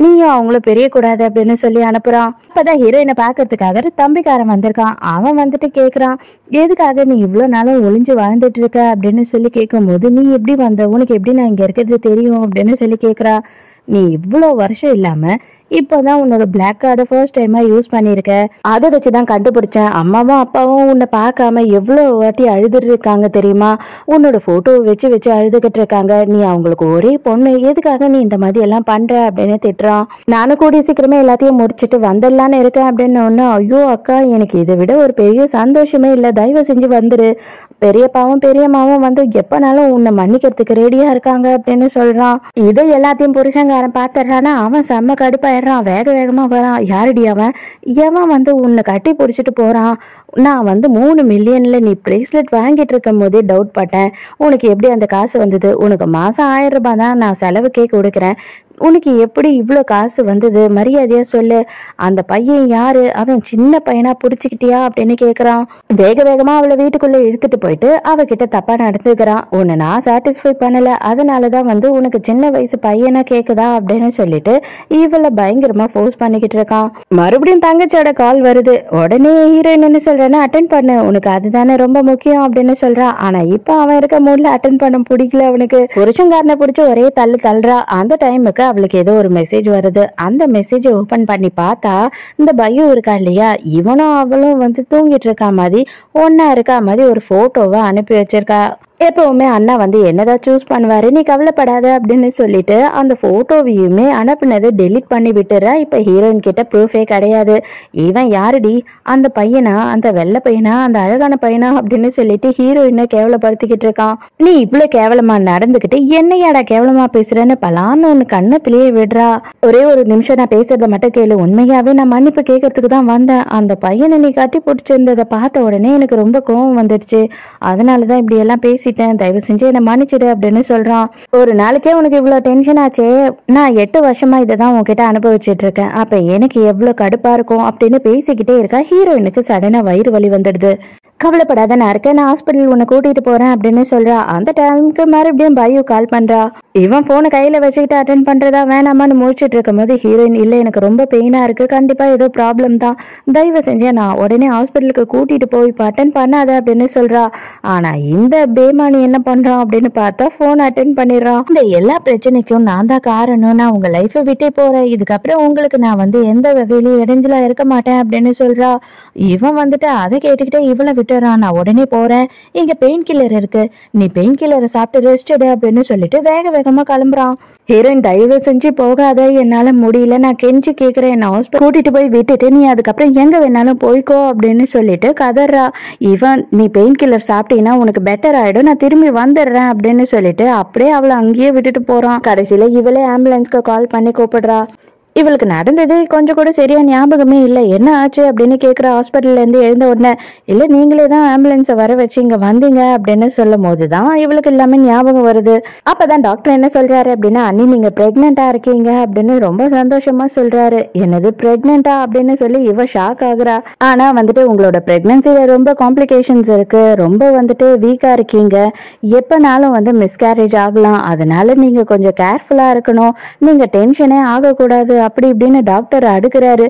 நீயும் அவங்கள பெரிய கூடாது அப்படின்னு சொல்லி அனுப்புறான். அப்பதான் ஹீரோயினை பாக்குறதுக்காக தம்பிக்காரன் வந்திருக்கான். அவன் வந்துட்டு கேக்குறான், எதுக்காக நீ இவ்வளவு நாளும் ஒளிஞ்சு வாழ்ந்துட்டு இருக்க அப்படின்னு சொல்லி கேட்கும் போது, நீ எப்படி வந்த, உனக்கு எப்படி நான் இங்க இருக்கிறது தெரியும் அப்படின்னு சொல்லி கேக்குறா. நீ இவ்வளோ வருஷம் இல்லாம இப்போதான் உன்னோட பிளாக் கார்டை ஃபர்ஸ்ட் டைமா யூஸ் பண்ணியிருக்க, அதை வச்சுதான் கண்டுபிடிச்சேன், அம்மாவும் அப்பாவும் உன்னை பார்க்காம எவ்வளோ வாட்டி அழுதுட்டு இருக்காங்க தெரியுமா, உன்னோட போட்டோவை வச்சு வச்சு அழுதுகிட்டு இருக்காங்க, நீ அவங்களுக்கு ஒரே பொண்ணு, எதுக்காக நீ இந்த மாதிரி எல்லாம் பண்ற அப்படின்னு திட்டுறான். நானும் கூடிய சீக்கிரமே எல்லாத்தையும் முடிச்சுட்டு வந்துடலான்னு இருக்கேன் அப்படின்னு ஒன்று. ஐயோ அக்கா எனக்கு இதை விட ஒரு பெரிய சந்தோஷமே இல்லை, தயவு செஞ்சு வந்துரு, பெரியப்பாவும் பெரியம்மாவும் வந்து எப்பனாலும் உன்னை மன்னிக்கிறதுக்கு ரெடியா இருக்காங்க அப்படின்னு சொல்றான். இதை எல்லாத்தையும் புருஷங்காரன் பார்த்துடுறானா அவன் செம்ம கடுப்பா வேக வேகமா வரான். யாருடி அவன், எவன் வந்து உன்னை கட்டி பிடிச்சிட்டு போறான், நான் வந்து 3 மில்லியன்ல நீ பிரேஸ்லெட் வாங்கிட்டு இருக்கும் போதே டவுட் பட்டேன், உனக்கு எப்படி அந்த காசு வந்தது, உனக்கு மாசம் 1000 ரூபாய் தான் நான் செலவுக்கே கொடுக்குறேன், உனக்கு எப்படி இவ்வளோ காசு வந்தது, மரியாதையா சொல்லு, அந்த பையன் யாரு, அதுவும் சின்ன பையனா புடிச்சுக்கிட்டியா அப்படின்னு கேக்குறான். வேக வேகமா அவளை வீட்டுக்குள்ள இழுத்துட்டு போயிட்டு அவகிட்ட தப்பா நடந்துக்கிறான். உன்னை நான் சாட்டிஸ்ஃபை பண்ணல, அதனாலதான் உனக்கு சின்ன வயசு பையனா கேக்குதா அப்படின்னு சொல்லிட்டு இவளை பயங்கரமா ஃபோர்ஸ் பண்ணிக்கிட்டு இருக்கான். மறுபடியும் தங்கச்சியோட கால் வருது. உடனே ஹீரோயின் என்ன சொல்றேன்னா அட்டென்ட் பண்ணு, உனக்கு அதுதானே ரொம்ப முக்கியம் அப்படின்னு சொல்றான். ஆனா இப்ப அவன் இருக்க மூட்ல அட்டென்ட் பண்ண பிடிக்கல அவனுக்கு. புருஷங்காரனை பிடிச்சி ஒரே தள்ளுறா. அந்த டைமுக்கு அவளுக்கு ஏதோ ஒரு மெசேஜ் வருது. அந்த மெசேஜை ஓபன் பண்ணி பார்த்தா இந்த பயோ இருக்கா இல்லையா, இவனும் அவளும் தூங்கிட்டு இருக்கா மாதிரி ஒன்னா இருக்கா மாதிரி ஒரு போட்டோவை அனுப்பி வச்சிருக்கா. எப்பவுமே அண்ணா என்னதான் சூஸ் பண்ணுவாரு, நீ கவலைப்படாத அப்படின்னு சொல்லிட்டு அந்த போட்டோவையுமே அனுப்புனதை டெலிட் பண்ணி விட்டுறா. இப்ப ஹீரோயின் கிட்ட ப்ரூஃபே கிடையாது. இவன் யாருடி, அந்த பையனா, அந்த வெள்ளை பையனா, அந்த அழகான பையனா அப்படின்னு சொல்லிட்டு ஹீரோயினை கேவலப்படுத்திக்கிட்டு இருக்கான். நீ இவ்வளவு கேவலமா நடந்துகிட்டு என்னையாடா கேவலமா பேசுறேன்னு பலான்னு ஒண்ணு கண்ணத்திலேயே விடுறா. ஒரே ஒரு நிமிஷம் நான் பேசுறத மட்டும் கேளு, உண்மையாவே நான் மன்னிப்பு கேட்கறதுக்கு தான் வந்தேன். அந்த பையனை நீ கட்டி பிடிச்சிருந்ததை பார்த்த உடனே எனக்கு ரொம்ப கோவம் வந்துடுச்சு, அதனாலதான் இப்படி எல்லாம் பேசிட்டேன், தயவு செஞ்சு என்ன மன்னிச்சிடு அப்படின்னு சொல்றான். ஒரு நாளைக்கே உனக்கு இவ்வளவு டென்ஷன் ஆச்சே, நான் 8 வருஷமா இதைதான் உன்கிட்ட அனுபவிச்சுட்டு இருக்கேன், அப்ப எனக்கு எவ்வளவு கடுப்பா இருக்கும் அப்படின்னு பேசிக்கிட்டே இருக்கா. ஹீரோயினுக்கு சடனா வயிறு வலி வந்துடுது. கவலைப்படாத, நான் இருக்கேன், நான் ஹாஸ்பிட்டல் உன்னை கூட்டிட்டு போறேன் அப்படின்னு சொல்றா. அந்த டைமுக்கு மறுபடியும் பயு கால் பண்றா. இவன் போனை கையில வச்சுக்கிட்டு அட்டென்ட் பண்றதா வேணாமான்னு முடிச்சிட்டு இருக்கும் போது ஹீரோயின் இல்ல, எனக்கு ரொம்ப பெயினா இருக்கு, கண்டிப்பா ஏதோ ப்ராப்ளம் தான், தயவு செஞ்சு நான் உடனே ஹாஸ்பிட்டலுக்கு கூட்டிட்டு போய் அட்டென்ட் பண்ணாத அப்படின்னு சொல்றா. ஆனா இந்த பேமானி என்ன பண்றான் அப்படின்னு பார்த்தா போன் அட்டென்ட் பண்ணிடுறான். இந்த எல்லா பிரச்சனைக்கும் நான் தான் காரணம், நான் உங்க லைஃபை விட்டே போறேன், இதுக்கப்புறம் உங்களுக்கு நான் எந்த வகையிலும் இடைஞ்சலா இருக்க மாட்டேன் அப்படின்னு சொல்றா. இவன் அதை கேட்டுக்கிட்டே இவளை விட்டுறான். நான் உடனே போறேன், இங்க பெயின் கில்லர் இருக்கு, நீ பெயின் கில்லரை சாப்பிட்டு ரெஸ்ட் எடு அப்படின்னு சொல்லிட்டு வேக வேகமா கிளம்புறான். ஹீரோயின் தயவு செஞ்சு போகாத, என்னால முடியல, நான் கெஞ்சி கேக்குறேன், என்ன ஹாஸ்பிட்டல் கூட்டிட்டு போய் விட்டுட்டு நீ அதுக்கப்புறம் எங்க வேணாலும் போய்க்கோ அப்படின்னு சொல்லிட்டு கதறா. இவன் நீ பெயின் கில்லர் சாப்பிட்டீங்கன்னா உனக்கு பெட்டர் ஆயிடும், நான் திரும்பி வந்துடுறேன் அப்படின்னு சொல்லிட்டு அப்படியே அவளை அங்கேயே விட்டுட்டு போறான். கடைசியில இவளே ஆம்புலன்ஸ்க்கு கால் பண்ணி கூப்பிடுறா. இவளுக்கு நடந்தது கொஞ்சம் கூட சரியா ஞாபகமே இல்லை, என்ன ஆச்சு அப்படின்னு கேட்குற. ஹாஸ்பிட்டல்ல இருந்து எழுந்த உடனே இல்லை நீங்களே தான் ஆம்புலன்ஸை வர வச்சு இங்க வந்தீங்க அப்படின்னு சொல்லும் போதுதான் இவளுக்கு எல்லாமே ஞாபகம் வருது. அப்பதான் டாக்டர் என்ன சொல்றாரு அப்படின்னா, அண்ணி நீங்க பிரெக்னெண்டா இருக்கீங்க அப்படின்னு ரொம்ப சந்தோஷமா சொல்றாரு. என்னது பிரெக்னெண்டா அப்படின்னு சொல்லி இவ ஷாக் ஆகுறா. ஆனா உங்களோட பிரெக்னன்சில ரொம்ப காம்ப்ளிகேஷன்ஸ் இருக்கு, ரொம்ப வீக்கா இருக்கீங்க, எப்பனாலும் மிஸ்கேரேஜ் ஆகலாம், அதனால நீங்க கொஞ்சம் கேர்ஃபுல்லா இருக்கணும், நீங்க டென்ஷனே ஆகக்கூடாது அப்படி இப்படின்னு டாக்டர் அடுக்குறாரு.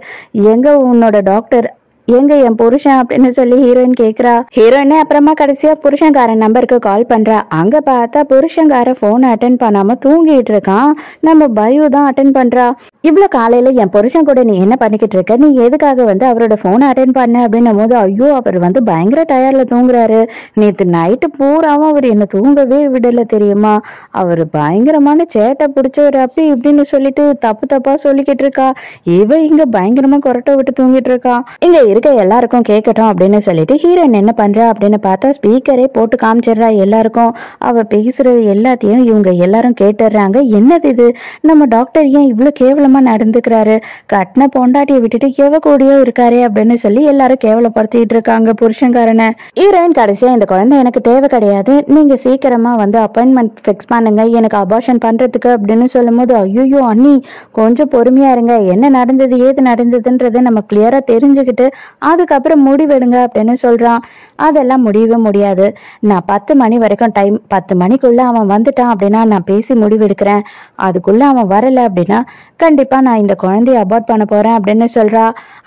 எங்க உன்னோட டாக்டர், எங்க என் புருஷன் அப்படின்னு சொல்லி ஹீரோயின் கேக்குறா. ஹீரோயினே அப்புறமா கடைசியா புருஷன்காரன் நம்பருக்கு கால் பண்றா. அங்க பார்த்தா புருஷன்கார போனை அட்டென்ட் பண்ணாம தூங்கிட்டு இருக்கான். நம்ம பயு தான் அட்டென்ட் பண்றா. இவ்வளவு காலையில என் புருஷன் கூட நீ என்ன பண்ணிக்கிட்டு இருக்க, நீ எதுக்காக அவரோட போனை அட்டென்ட் பண்ண அப்படின்னும் போது, ஐயோ அவர் பயங்கர டயர்ல தூங்குறாரு, நேத்து நைட்டு பூராவும் அவர் என்ன தூங்கவே விடல தெரியுமா, அவர் பயங்கரமான சேட்டை பிடிச்சவர் அப்படி இப்படின்னு சொல்லிட்டு தப்பு தப்பா சொல்லிக்கிட்டு இருக்கா. இவ இங்க பயங்கரமா கொரட்டை விட்டு தூங்கிட்டு இருக்கா. இங்க இருக்க எல்லாருக்கும் கேட்கட்டும் அப்படின்னு சொல்லிட்டு ஹீரோயின் என்ன பண்றா அப்படின்னு பார்த்தா ஸ்பீக்கரே போட்டு காமிச்சிடுறா எல்லாருக்கும். அவ பேசுறது எல்லாத்தையும் இவங்க எல்லாரும் கேட்டுடுறாங்க. என்னது இது, நம்ம டாக்டர் ஏன் இவ்வளவு கேவலமா நடந்துக்கிறாரு, கட்டின பொண்டாட்டியை விட்டுட்டு எவ கூடயோ இருக்காரு அப்படின்னு சொல்லி எல்லாரும் கேவலப்படுத்திட்டு இருக்காங்க புருஷன்காரனை. ஹீரோயின் கடைசியா இந்த குழந்தை எனக்கு தேவை கிடையாது, நீங்க சீக்கிரமா அப்பாயின்மெண்ட் ஃபிக்ஸ் பண்ணுங்க எனக்கு அபார்ஷன் பண்றதுக்கு அப்படின்னு சொல்லும் போது, ஐயோ அண்ணி கொஞ்சம் பொறுமையா இருங்க, என்ன நடந்தது ஏது நடந்ததுன்றதை நம்ம கிளியரா தெரிஞ்சுக்கிட்டு அதுக்கப்புறம் முடிவெடுங்க அப்படின்னு சொல்றான். அதெல்லாம் முடியவே முடியாது, நான் 10 மணி வரைக்கும் டைம், 10 மணிக்குள்ள அவன் வந்துட்டான் அப்படின்னா நான் பேசி முடிவெடுக்கிறேன், அதுக்குள்ள அவன் வரல அப்படின்னா கண்டிப்பா நான் இந்த குழந்தைய அபார்ட் பண்ண போறேன் அப்படின்னு சொல்றா.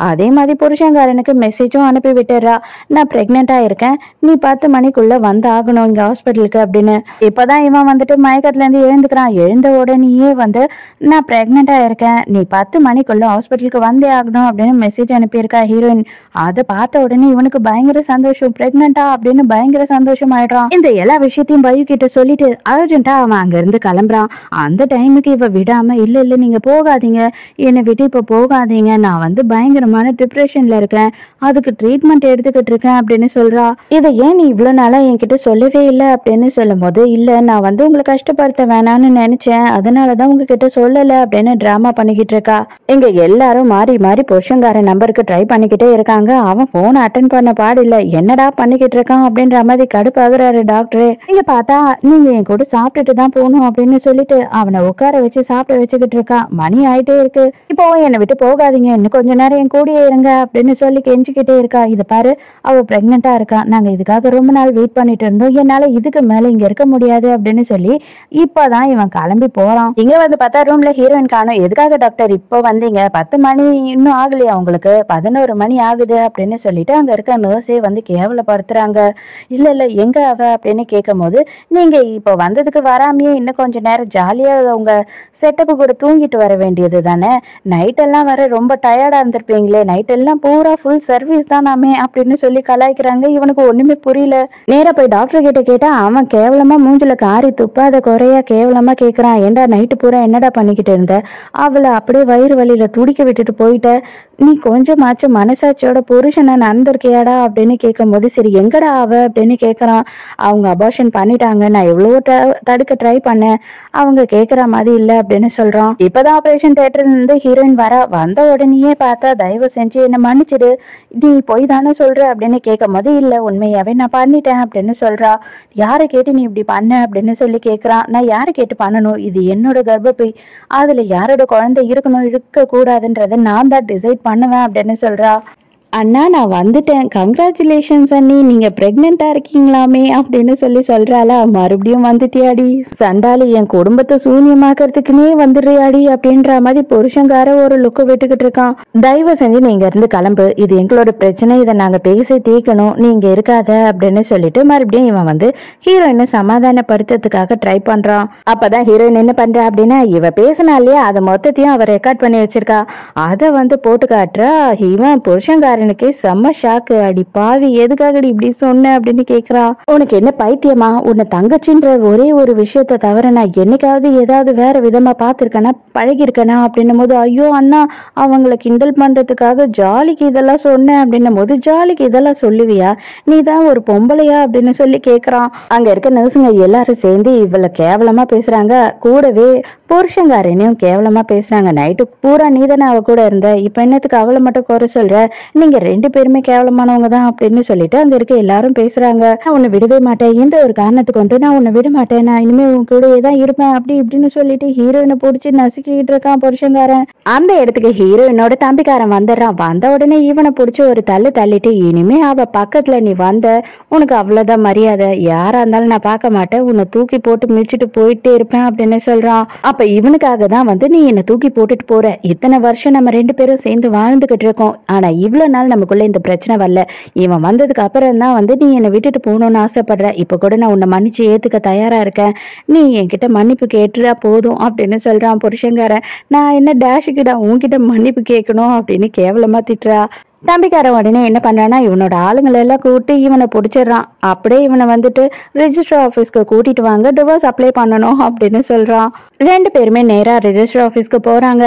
அதே மாதிரி புருஷன்காரனுக்கு மெசேஜும் அனுப்பி விட்டுறா. நான் பிரெக்னெண்டா இருக்கேன், நீ 10 மணிக்குள்ள வந்து ஆகணும் இங்க ஹாஸ்பிட்டலுக்கு அப்படின்னு. இப்பதான் இவன் மயக்கத்துல இருந்து எழுந்துக்கிறான். எழுந்த உடனேயே நான் பிரெக்னெண்டா இருக்கேன், நீ 10 மணிக்குள்ள ஹாஸ்பிட்டலுக்கு வந்தே ஆகணும் அப்படின்னு மெசேஜ் அனுப்பியிருக்கா ஹீரோயின். அதை பார்த்த உடனே இவனுக்கு பயங்கர சந்தோஷம், பிரெக்னெண்டா அப்படின்னு பயங்கர சந்தோஷம் ஆயிடுறான். இந்த எல்லா விஷயத்தையும் பயு கிட்ட சொல்லிட்டு அர்ஜென்ட்டா அவன் அங்க இருந்து கிளம்புறான். அந்த டைமுக்கு இவ விடாம, இல்ல இல்ல நீங்க போகாதீங்க, என்னை விட்டு இப்ப போகாதீங்க, நான் பயங்கரமான டிப்ரெஷன்ல இருக்கேன், அதுக்கு ட்ரீட்மெண்ட் எடுத்துக்கிட்டு இருக்கேன் அப்படின்னு சொல்றா. இதை ஏன் நீ இவ்வளவு நாளா என்கிட்ட சொல்லவே இல்லை அப்படின்னு சொல்லும் போது, இல்ல நான் உங்களை கஷ்டப்படுத்த வேணாம்னு நினைச்சேன், அதனாலதான் உங்ககிட்ட சொல்லல அப்படின்னு டிராமா பண்ணிக்கிட்டு இருக்கா. இங்க எல்லாரும் மாறி மாறி புருஷன்கார நம்பருக்கு ட்ரை பண்ணிக்கிட்டே இருக்காங்க. கூப்பிடுறாங்க. அவன் போனை அட்டன் பண்ண பாடில்ல. என்னடா பண்ணிக்கிட்டு இருக்கான் அப்படின்ற மாதிரி கடுப்பாகுறாரு டாக்டரு. இங்க பார்த்தா நீங்க என் கூட சாப்பிட்டுட்டு தான் போகணும் அப்படின்னு சொல்லிட்டு அவனை உட்கார வச்சு சாப்பிட வச்சுக்கிட்டு இருக்கான். மணி ஆயிட்டே இருக்கு. இப்போ என்னை விட்டு போகாதீங்க, இன்னும் கொஞ்ச நேரம் என் கூடயே இருங்க அப்படின்னு சொல்லி கெஞ்சிக்கிட்டே இருக்கா. இது பாரு, அவ பிரெக்னெண்டா இருக்கா, நாங்க இதுக்காக ரொம்ப நாள் வெயிட் பண்ணிட்டு இருந்தோம், என்னால இதுக்கு மேல இங்க இருக்க முடியாது அப்படின்னு சொல்லி இப்பதான் இவன் கிளம்பி போறான். இங்க வந்து பார்த்தா ரூம்ல ஹீரோயின் காணும். எதுக்காக டாக்டர் இப்போ வந்தீங்க? 10 மணி இன்னும் ஆகலையா உங்களுக்கு? 11 மணி ஆகுது அப்படின்னு சொல்லிட்டு அங்க இருக்க நர்ஸே வந்து கேவலப்படுத்துறாங்க. இல்ல இல்ல, எங்க அவ அப்படின்னு கேட்கும் போது, நீங்க இப்போ வந்ததுக்கு வராமையே இன்னும் கொஞ்ச நேரம் ஜாலியா உங்க செட்டப்பு கூட தூங்கிட்டு வர வேண்டியது தானே? நைட் எல்லாம் வர ரொம்ப டயர்டா இருந்திருப்பீங்களே, நைட் எல்லாம் பூரா ஃபுல் சர்வீஸ் தானாமே அப்படின்னு சொல்லி கலாய்க்கிறாங்க. இவனுக்கு ஒண்ணுமே புரியல. நேரா போய் டாக்டர் கிட்ட கேட்டா அவன் கேவலமா மூஞ்சில காரி துப்பாத குறையா கேவலமா கேக்குறான். ஏண்டா நைட்டு பூரா என்னடா பண்ணிக்கிட்டு இருந்த? அவளை அப்படியே வயிறு வலியில துடிக்க விட்டுட்டு போயிட்ட, நீ கொஞ்சமாச்சும் மனசாட்சியோட புருஷனை நடந்திருக்கியாடா அப்படின்னு கேட்கும் போது, சரி எங்கடா அவ அப்படின்னு கேட்கறான். அவங்க அபார்ஷன் பண்ணிட்டாங்க, நான் எவ்வளவோ தடுக்க ட்ரை பண்ணேன், அவங்க கேட்கற மாதிரி இல்ல அப்படின்னு சொல்றான். இப்பதான் ஆபரேஷன் தியேட்டர்ல இருந்து ஹீரோயின் வந்த உடனேயே பார்த்தா, தயவு செஞ்சு என்ன மன்னிச்சிடு, நீ போய் தானே சொல்ற அப்படின்னு கேட்கும் போது, இல்ல உண்மையாவே நான் பண்ணிட்டேன் அப்படின்னு சொல்றா. யாரை கேட்டு நீ இப்படி பண்ண அப்படின்னு சொல்லி கேட்கறான். நான் யாரை கேட்டு பண்ணணும், இது என்னோட கர்ப்பப்பை, அதுல யாரோட குழந்தை இருக்கணும் இருக்க கூடாதுன்றத நான் தான் டிசைட் பண்ணுவேன் அப்படின்னு சொல்றா. அண்ணா நான் வந்துட்டேன், கங்க்ராச்சுலேஷன்ஸ் அண்ணி, நீங்க பிரெக்னெண்டா இருக்கீங்களாமே அப்படின்னு சொல்லி சொல்றாளா. மறுபடியும் வந்துட்டியாடி சண்டாளி, என் குடும்பத்தை சூன்யமாக்குறதுக்குன்னே வந்துடுறியாடி அப்படின்ற மாதிரி புருஷங்கார ஒரு லுக்கு விட்டுக்கிட்டு இருக்கான். தயவு செஞ்சு நீங்க இருந்து கிளம்பு, இது எங்களோட பிரச்சனை, இதை நாங்க பேசி தீர்க்கணும், நீங்க இருக்காத அப்படின்னு சொல்லிட்டு மறுபடியும் இவன் வந்து ஹீரோயினை சமாதானப்படுத்துறதுக்காக ட்ரை பண்றான். அப்பதான் ஹீரோயின் என்ன பண்றா அப்படின்னா, இவ பேசினா இல்லையா, அதை மொத்தத்தையும் அவ ரெக்கார்ட் பண்ணி வச்சிருக்கா. அதை வந்து போட்டு காட்டுறா. இவன் புருஷங்கார எனக்கு செம்ம ஷாக்கு. அடி பாவி, எதுக்காகடி இப்படி சொன்ன அப்படின்னு கேக்குறா. உனக்கு என்ன பைத்தியமா? உன்னை தங்கச்சின்ற ஒரே ஒரு விஷயத்த தவிர நான் என்னைக்காவது ஏதாவது வேற விதமா பாத்திருக்கேனா, பழகிருக்கேனா அப்படின்னும் போது, ஐயோ அண்ணா, அவங்களை கிண்டல் பண்றதுக்காக ஜாலிக்கு இதெல்லாம் சொன்னேன் அப்படின்னும் போது, ஜாலிக்கு இதெல்லாம் சொல்லுவியா, நீ தான் ஒரு பொம்பளையா அப்படின்னு சொல்லி கேக்குறான். அங்க இருக்க நர்ஸுங்க எல்லாரும் சேர்ந்து இவளை கேவலமா பேசுறாங்க. கூடவே புருஷங்காரனையும் கேவலமா பேசுறாங்க. நைட்டு பூரா நீதானே அவ கூட இருந்த, இப்ப என்னத்துக்கு அவளை மட்டும் குறை சொல்ற, நீங்க 2 பேருமே கேவலமானவங்க தான் அப்படின்னு சொல்லிட்டு அங்க இருக்க எல்லாரும் பேசுறாங்க. நான் உன்னை விடவே மாட்டேன், எந்த ஒரு காரணத்தை கொண்டு நான் உன்னை விட மாட்டேன், நான் இனிமே உன் கூடயே தான் இருப்பேன் அப்படி இப்படின்னு சொல்லிட்டு ஹீரோயினை பிடிச்சி நசுக்கிட்டு இருக்கான் புருஷங்காரன். அந்த இடத்துக்கு ஹீரோயினோட தம்பிக்காரன் வந்துடுறான். வந்த உடனே இவனை பிடிச்சி ஒரு தள்ளிட்டு, இனிமே அவ பக்கத்துல நீ வந்த, உனக்கு அவ்வளவுதான் மரியாதை, யாரா இருந்தாலும் நான் பார்க்க மாட்டேன், உன்னை தூக்கி போட்டு மிதிச்சுட்டு போயிட்டே இருப்பேன் அப்படின்னு சொல்றான். அப்ப இவனுக்காக தான் வந்து நீ என்னை தூக்கி போட்டுட்டு போற, இத்தனை வருஷம் நம்ம 2 பேரும் சேர்ந்து வாழ்ந்துகிட்டு இருக்கோம், ஆனா இவ்வளவு நாள் நமக்குள்ள இந்த பிரச்சனை வரல, இவன் வந்ததுக்கு அப்புறம் தான் வந்து நீ என்னை விட்டுட்டு போகணும்னு ஆசைப்படுற, இப்ப கூட நான் உன்னை மன்னிச்சு ஏத்துக்க தயாரா இருக்கேன், நீ என்கிட்ட மன்னிப்பு கேட்டுடா போதும் அப்படின்னு சொல்றான் புருஷங்காரன். நான் என்ன டேஷுக்குடா உன்கிட்ட மன்னிப்பு கேட்கணும் அப்படின்னு கேவலமா திட்டுறா. தம்பிக்காரன் உடனே என்ன பண்றான்னா, இவனோட ஆளுங்களை எல்லாம் கூப்பிட்டு இவனை பிடிச்சிடுறான். அப்படியே இவனை வந்துட்டு ரெஜிஸ்டர் ஆஃபீஸ்க்கு கூட்டிட்டு வாங்க, டிவோர்ஸ் அப்ளை பண்ணணும் அப்படின்னு சொல்றான். 2 பேருமே நேரா ரெஜிஸ்டர் ஆஃபீஸ்க்கு போறாங்க.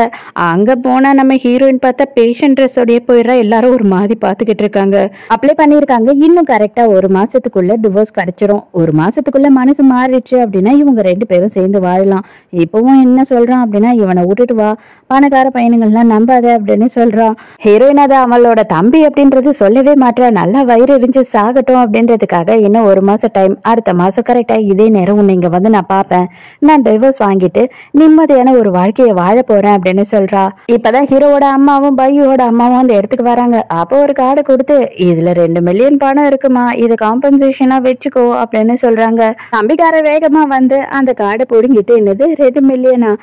அங்க போனா நம்ம ஹீரோயின் பார்த்தா பேஷண்ட் ட்ரெஸ்ஸோடய போயிடுறா. எல்லாரும் ஒரு மாதிரி பார்த்துக்கிட்டு இருக்காங்க. அப்ளை பண்ணியிருக்காங்க, இன்னும் கரெக்டா 1 மாசத்துக்குள்ள டிவோர்ஸ் கிடைச்சிரும். 1 மாசத்துக்குள்ள மனசு மாறிடுச்சு அப்படின்னா இவங்க 2 பேரும் சேர்ந்து வாழலாம். இப்பவும் என்ன சொல்றான் அப்படின்னா, இவனை விட்டுட்டு வா, பணக்கார பையனுங்கள்லாம் நம்பாத அப்படின்னு சொல்றான். ஹீரோயின் அதை அவளோட தம்பி அப்படின்றது சொல்லவே மாட்டா. நல்லா வயிறு எரிஞ்சு சாகட்டும் அப்படின்றதுக்காக இன்னும் 1 மாசம் டைம், அடுத்த மாசம் கரெக்டா இதே நேரம் உன்னை இங்க வந்து நான் பாப்பேன், நான் டிவோர்ஸ் வாங்கிட்டு நிம்மதியான ஒரு வாழ்க்கையை வாழ போறேன் அப்படின்னு சொல்றா. இப்பதான் ஹீரோவோட அம்மாவும் பையோட அம்மாவும் அந்த இடத்துக்கு வராங்க. அப்போ ஒரு கார்டு கொடுத்து, இதுல 2 மில்லியன் பணம் இருக்குமா, இது காம்பன்சேஷனா வச்சுக்கோ அப்படின்னு சொல்றாங்க. தம்பிக்கார வேகமா வந்து அந்த கார்டை புடுங்கிட்டு, என்னது 2 மில்லியனா,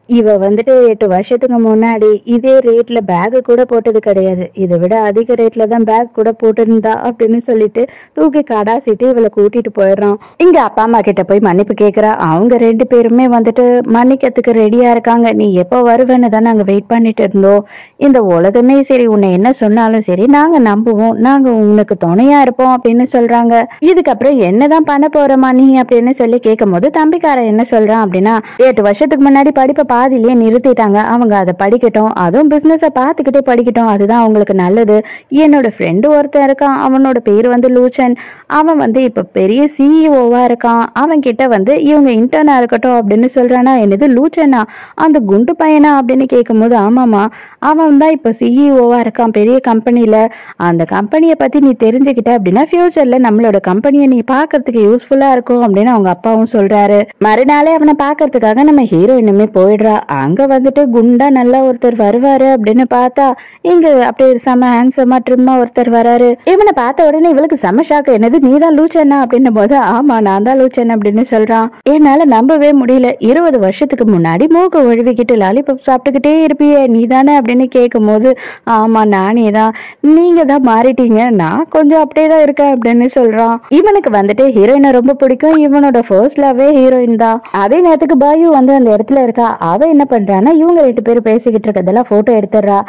இவ வந்துட்டு 8 வருஷத்துக்கு முன்னாடி இதே ரேட்ல பேக் கூட போட்டது கிடையாது, இதை விட அதிக ரேட்ல தான் பேக் கூட போட்டிருந்தா அப்படின்னு சொல்லிட்டு தூக்கி கடாசிட்டு இவளை கூட்டிட்டு போயிடுறான். இங்க அப்பா அம்மா கிட்ட போய் மன்னிப்பு கேட்கிறா. அவங்க 2 பேருமே வந்துட்டு மன்னிக்கிறதுக்கு ரெடியா இருக்காங்க. நீ எப்போ வருவேன்னு தான் நாங்க வெயிட் பண்ணிட்டு இருந்தோம், இந்த உலகமே சரி உன்னை என்ன சொன்னாலும் சரி நாங்க நம்புவோம், நாங்க உனக்கு துணையா இருப்போம் அப்படின்னு சொல்றாங்க. இதுக்கப்புறம் என்னதான் பண்ண போறமா நீ அப்படின்னு சொல்லி கேட்கும் போது, தம்பிக்காரன் என்ன சொல்றான் அப்படின்னா, 8 வருஷத்துக்கு முன்னாடி படிப்பை பாதியிலேயே நிறுத்திட்டாங்க, அவங்க அதை படிக்கட்டும், அதுவும் பிசினஸை பார்த்துக்கிட்டே படிக்கட்டும், அதுதான் அவங்களுக்கு நல்லது. என்னோட ஃப்ரெண்டு ஒருத்தன் இருக்கான், அவனோட பேர் வந்து லூச்சன், அவன் வந்து இப்ப பெரிய சிஇஓவா இருக்கான், அவன் கிட்ட வந்து இவங்க இன்டர்னா இருக்கட்டும் அப்படின்னு சொல்றானா. என்னது லூச்சனா, அந்த குண்டு பையனா அப்படின்னு கேட்கும் போது, ஆமாமா அவன் தான் இப்போ சிஇஓவா இருக்கான் பெரிய கம்பெனில. அந்த கம்பெனியை பத்தி நீ தெரிஞ்சுக்கிட்ட அப்படின்னா ஃபியூச்சர்ல நம்மளோட கம்பெனியை நீ பாக்குறதுக்கு யூஸ்ஃபுல்லா இருக்கும் அப்படின்னு அவங்க அப்பாவும் சொல்றாரு. மறுநாளே அவனை பாக்குறதுக்காக நம்ம ஹீரோயினுமே போயிடுறா. அங்க வந்துட்டு குண்டா நல்லா ஒருத்தர் வருவாரு அப்படின்னு பார்த்தா இங்க அப்படியே செம ஹேண்ட்ஸமா ட்ரிம்மா ஒருத்தர் வராரு. இவனை பார்த்த உடனே இவளுக்கு செம ஷாக். என்னது நீதான் லூச்சண்ணா அப்படின்னும் போது ஆமா நான் தான் லூச்சன் அப்படின்னு சொல்றான். என்னால நம்பவே முடியல. 20 வருஷத்துக்கு முன்னாடி மூக்க ஒழுவிக்கிட்டு லாலிபப் சாப்பிட்டுக்கிட்டே இருப்பியே நீ தானே அப்படின்னு கேட்கும் போது ஆமா நானே தான், நீங்க தான் மாறிட்டீங்க, நான் கொஞ்சம் அப்படியே தான் இருக்கேன் அப்படின்னு சொல்றான். இவனுக்கு வந்துட்டு ஹீரோயினை ரொம்ப பிடிக்கும். இவனோட ஃபர்ஸ்ட் லவ்வே ஹீரோயின் தான். அதே நேரத்துக்கு பாயு வந்து அந்த இடத்துல இருக்கா. அவ என்ன பண்றான்னா இவங்க 2 பேரும் பேசிக்கிட்டு இருக்கதெல்லாம் போட்டோ எடுத்துடுறா.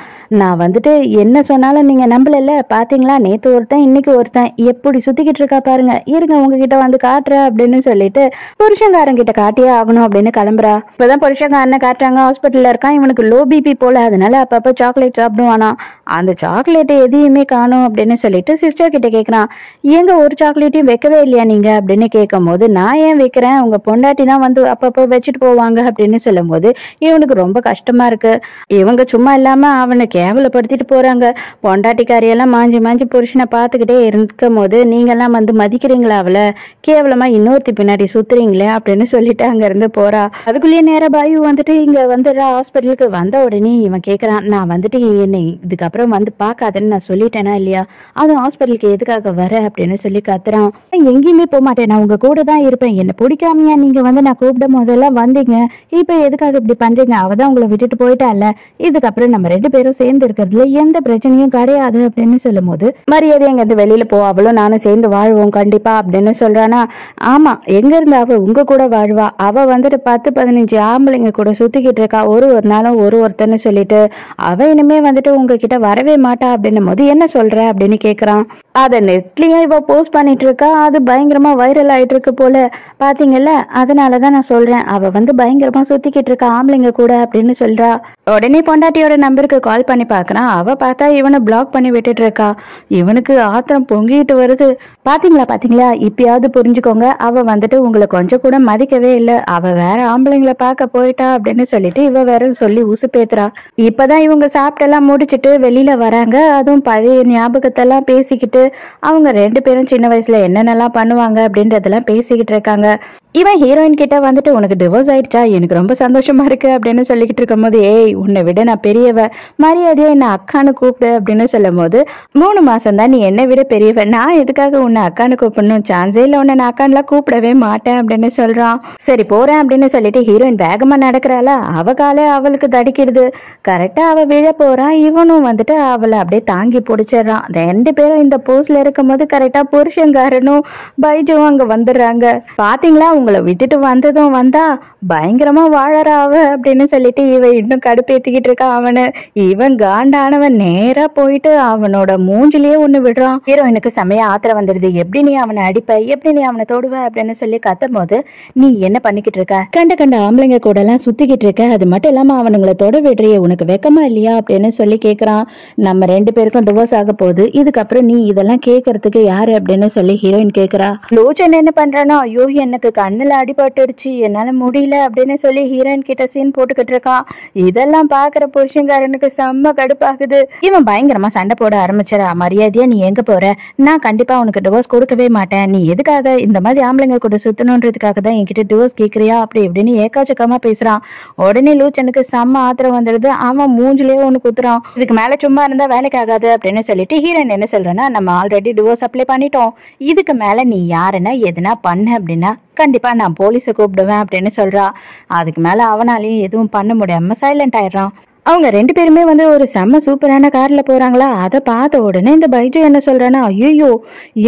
நான் வந்துட்டு என்ன சொன்னாலும் நீங்க நம்பல, பாத்தீங்களா நேத்து ஒருத்தன் இன்னைக்கு ஒருத்தன் எப்படி சுத்திக்கிட்டு இருக்கா பாருங்க, இருங்க உங்ககிட்ட வந்து காட்டுற அப்படின்னு சொல்லிட்டு புருஷங்காரன் கிட்ட காட்டியே ஆகணும் அப்படின்னு கிளம்புறா. இப்பதான் புருஷங்காரனை காட்டுறாங்க. ஹாஸ்பிட்டல்ல இருக்கான். இவனுக்கு லோ பிபி போல, அதனால அப்பப்ப சாக்லேட் சாப்பிடுவானா. அந்த சாக்லேட் எதையுமே காணும் அப்படின்னு சொல்லிட்டு சிஸ்டர் கிட்ட கேட்கறான். எங்க ஒரு சாக்லேட்டையும் வைக்கவே இல்லையா நீங்க அப்படின்னு கேட்கும் போது நான் ஏன் வைக்கிறேன், உங்க பொண்டாட்டி தான் வந்து அப்பப்போ வச்சுட்டு போவாங்க அப்படின்னு சொல்லும் போது இவனுக்கு ரொம்ப கஷ்டமா இருக்கு. இவங்க சும்மா இல்லாம அவனை கேவலப்படுத்திட்டு போறாங்க. பொண்டாட்டிக்காரியெல்லாம் மாஞ்சி மாஞ்சி புருஷனை பார்த்துக்கிட்டே இருக்கும் போது நீங்க எல்லாம் வந்து மதிக்கிறீங்களா அவளை, கேவலமா இன்னொருத்தி பின்னாடி சுத்துறீங்களே அப்படின்னு சொல்லிட்டு அங்க இருந்து போறா. அதுக்குள்ளேயே நேர பாயு வந்துட்டு இங்க வந்துடுறா. ஹாஸ்பிட்டலுக்கு வந்த உடனே இவன் கேட்கறான், நான் வந்துட்டு என்னை இதுக்கப்புறம் வந்து பார்க்காதுன்னு நான் சொல்லிட்டேனா இல்லையா, அதுவும் ஹாஸ்பிட்டலுக்கு எதுக்காக வர அப்படின்னு சொல்லி கத்துறான். எங்கேயுமே போக மாட்டேன், நான் உங்க கூட தான் இருப்பேன், என்ன பிடிக்காமையா நீங்க வந்து நான் கூப்பிடும் போதெல்லாம் வந்தீங்க, இப்ப எதுக்காக இப்படி பண்றீங்க, அவதான் உங்களை விட்டுட்டு போயிட்டால, இதுக்கப்புறம் நம்ம 2 பேரும் சேர்ந்து இருக்கிறதுல எந்த பிரச்சனையும் கிடையாது அப்படின்னு சொல்லும் போது மரியாதை எங்க இருந்து வெளியில போ, அவளும் நானும் சேர்ந்து வாழ்வோம் கண்டிப்பா அப்படின்னு சொல்றானா. ஆமா எங்க இருந்து அவ உங்க கூட வாழ்வா, அவ வந்துட்டு 10-15 ஆம்பளைங்க கூட சுத்திக்கிட்டு இருக்கா, ஒரு நாளும் ஒருத்தன்னு சொல்லிட்டு அவ இனிமே வந்துட்டு உங்ககிட்ட வரவே மாட்டா அப்படின்னும் போது என்ன சொல்ற அப்படின்னு கேக்குறான். அத நெட்லயும் இவ போஸ்ட் பண்ணிட்டு இருக்கா. அது பயங்கரமா வைரல் ஆயிட்டு இருக்கு போல பாத்தீங்கல்ல, அதனாலதான் நான் சொல்றேன் அவ வந்து பயங்கரமா சுத்திக்கிட்டு இருக்கா ஆம்பளைங்க கூட அப்படின்னு சொல்றா. உடனே பொண்டாட்டியோட நம்பருக்கு கால் பண்ணி பாக்குறான். அவ பார்த்தா இவனை பிளாக் பண்ணி விட்டுட்டு இருக்கா. இவனுக்கு ஆத்திரம் பொங்கிட்டு வருது. பாத்தீங்களா இப்பயாவது புரிஞ்சுக்கோங்க, அவ வந்துட்டு உங்களை கொஞ்சம் கூட மதிக்கவே இல்லை, அவ வேற ஆம்பளைங்களை பார்க்க போயிட்டா அப்படின்னு சொல்லிட்டு இவ வேற சொல்லி உசுப்பேத்துறா. இப்பதான் இவங்க சாப்பிட்டெல்லாம் முடிச்சுட்டு வெளியில வராங்க. அதுவும் பழைய ஞாபகத்தெல்லாம் பேசிக்கிட்டு அவங்க 2 பேரும் சின்ன வயசுல என்னென்னலாம் பண்ணுவாங்க அப்படின்றதெல்லாம் பேசிக்கிட்டு இருக்காங்க. இவன் ஹீரோயின் கிட்ட வந்துட்டு உனக்கு டிவோர்ஸ் ஆயிடுச்சா, எனக்கு ரொம்ப சந்தோஷமா இருக்கு அப்படின்னு சொல்லிக்கிட்டு இருக்கும் போது ஏய் உன்னை விட நான் பெரியவ, மரியாதையா என்ன அக்கான்னு கூப்பிடு அப்படின்னு சொல்லும் போது 3 மாசம் தான் நீ என்னை விட பெரியவ, நான் எதுக்காக உன்னை அக்கான்னு கூப்பிடணும், சான்ஸே இல்லை, உன்னை நான் அக்கான்லாம் கூப்பிடவே மாட்டேன் அப்படின்னு சொல்றான். சரி போறேன் அப்படின்னு சொல்லிட்டு ஹீரோயின் வேகமா நடக்கிறாளா. அவ காலே அவளுக்கு தடிக்கிடுது. கரெக்டா அவ விழ போறான். இவனும் வந்துட்டு அவளை அப்படியே தாங்கி பிடிச்சிடறான். 2 பேரும் இந்த போஸ்ட்ல இருக்கும் போது கரெக்டா புருஷங்காரனும் பைஜும் அங்க வந்துடுறாங்க. பாத்தீங்களா உங்களை விட்டுட்டு வந்ததும் வந்தா பயங்கரமா வாழறா அவ அப்படின்னு சொல்லிட்டு இவன் இன்னும் கடுப்பேத்திக்கிட்டு இருக்கா அவனு. இவன் காண்டானவன் நேரா போயிட்டு அவனோட மூஞ்சிலேயே ஒண்ணு விடுறான். ஹீரோயினுக்கு செமையா ஆத்திரம் வந்துடுது. எப்படி நீ அவனை அடிப்ப, எப்படி நீ அவனை தொடுவ அப்படின்னு சொல்லி கத்தும் போது நீ என்ன பண்ணிக்கிட்டு இருக்க, கண்ட ஆம்பளைங்க கூட எல்லாம் சுத்திக்கிட்டு இருக்க, அது மட்டும் இல்லாம அவனுங்களை தொட விடுறிய, உனக்கு வெக்கமா இல்லையா அப்படின்னு சொல்லி கேக்குறான். நம்ம 2 பேருக்கும் டிவோர்ஸ் ஆக போகுது, இதுக்கப்புறம் நீ இதெல்லாம் கேட்கறதுக்கு யாரு அப்படின்னு சொல்லி ஹீரோயின் கேக்குறா. லோச்சன் என்ன பண்றானோ ஐயோ எனக்கு கண்ணுல அடிபட்டுடுச்சு என்னால முடியல அப்படின்னு சொல்லி ஹீரோயின் கிட்ட சீன் போட்டுக்கிட்டு இருக்கான். இதெல்லாம் பாக்குற புருஷங்காரனுக்கு செம்ம கடுப்பாகுது. இவன் பயங்கரமா சண்டை போட ஆரம்பிச்சிடா. மரியாதையா நீ எங்க போற, நான் கண்டிப்பா உனக்கு டிவோர்ஸ் கொடுக்கவே மாட்டேன், நீ எதுக்காக இந்த மாதிரி ஆம்பளைங்க கூட சுத்தணுன்றதுக்காக தான் என்கிட்ட டிவோர்ஸ் கேக்குறியா அப்படி இப்படின்னு ஏக்காச்சக்கமா பேசுறான். உடனே லூச்சனுக்கு செம்ம ஆத்திரம் வந்துடுது. அவன் மூஞ்சிலேயே ஒண்ணு குத்துறான். இதுக்கு மேல சும்மா இருந்தா வேலைக்கு ஆகாது அப்படின்னு சொல்லிட்டு ஹீரோயின் என்ன சொல்றேன்னா, நம்ம ஆல்ரெடி டிவோர்ஸ் அப்ளை பண்ணிட்டோம், இதுக்கு மேல நீ யாருன்னா எதுனா பண்ண அப்படின்னா கண்டிப்பா நான் போலீஸை கூப்பிடுவேன் அப்படின்னு சொல்றா. அதுக்கு மேல அவனாலையும் எதுவும் பண்ண முடியாம சைலண்ட் ஆயிடுறான். அவங்க 2 பேருமே வந்து ஒரு செம்ம சூப்பரான கார்ல போறாங்களா. அதை பார்த்த உடனே இந்த பைஜு என்ன சொல்றானா, ஐயோ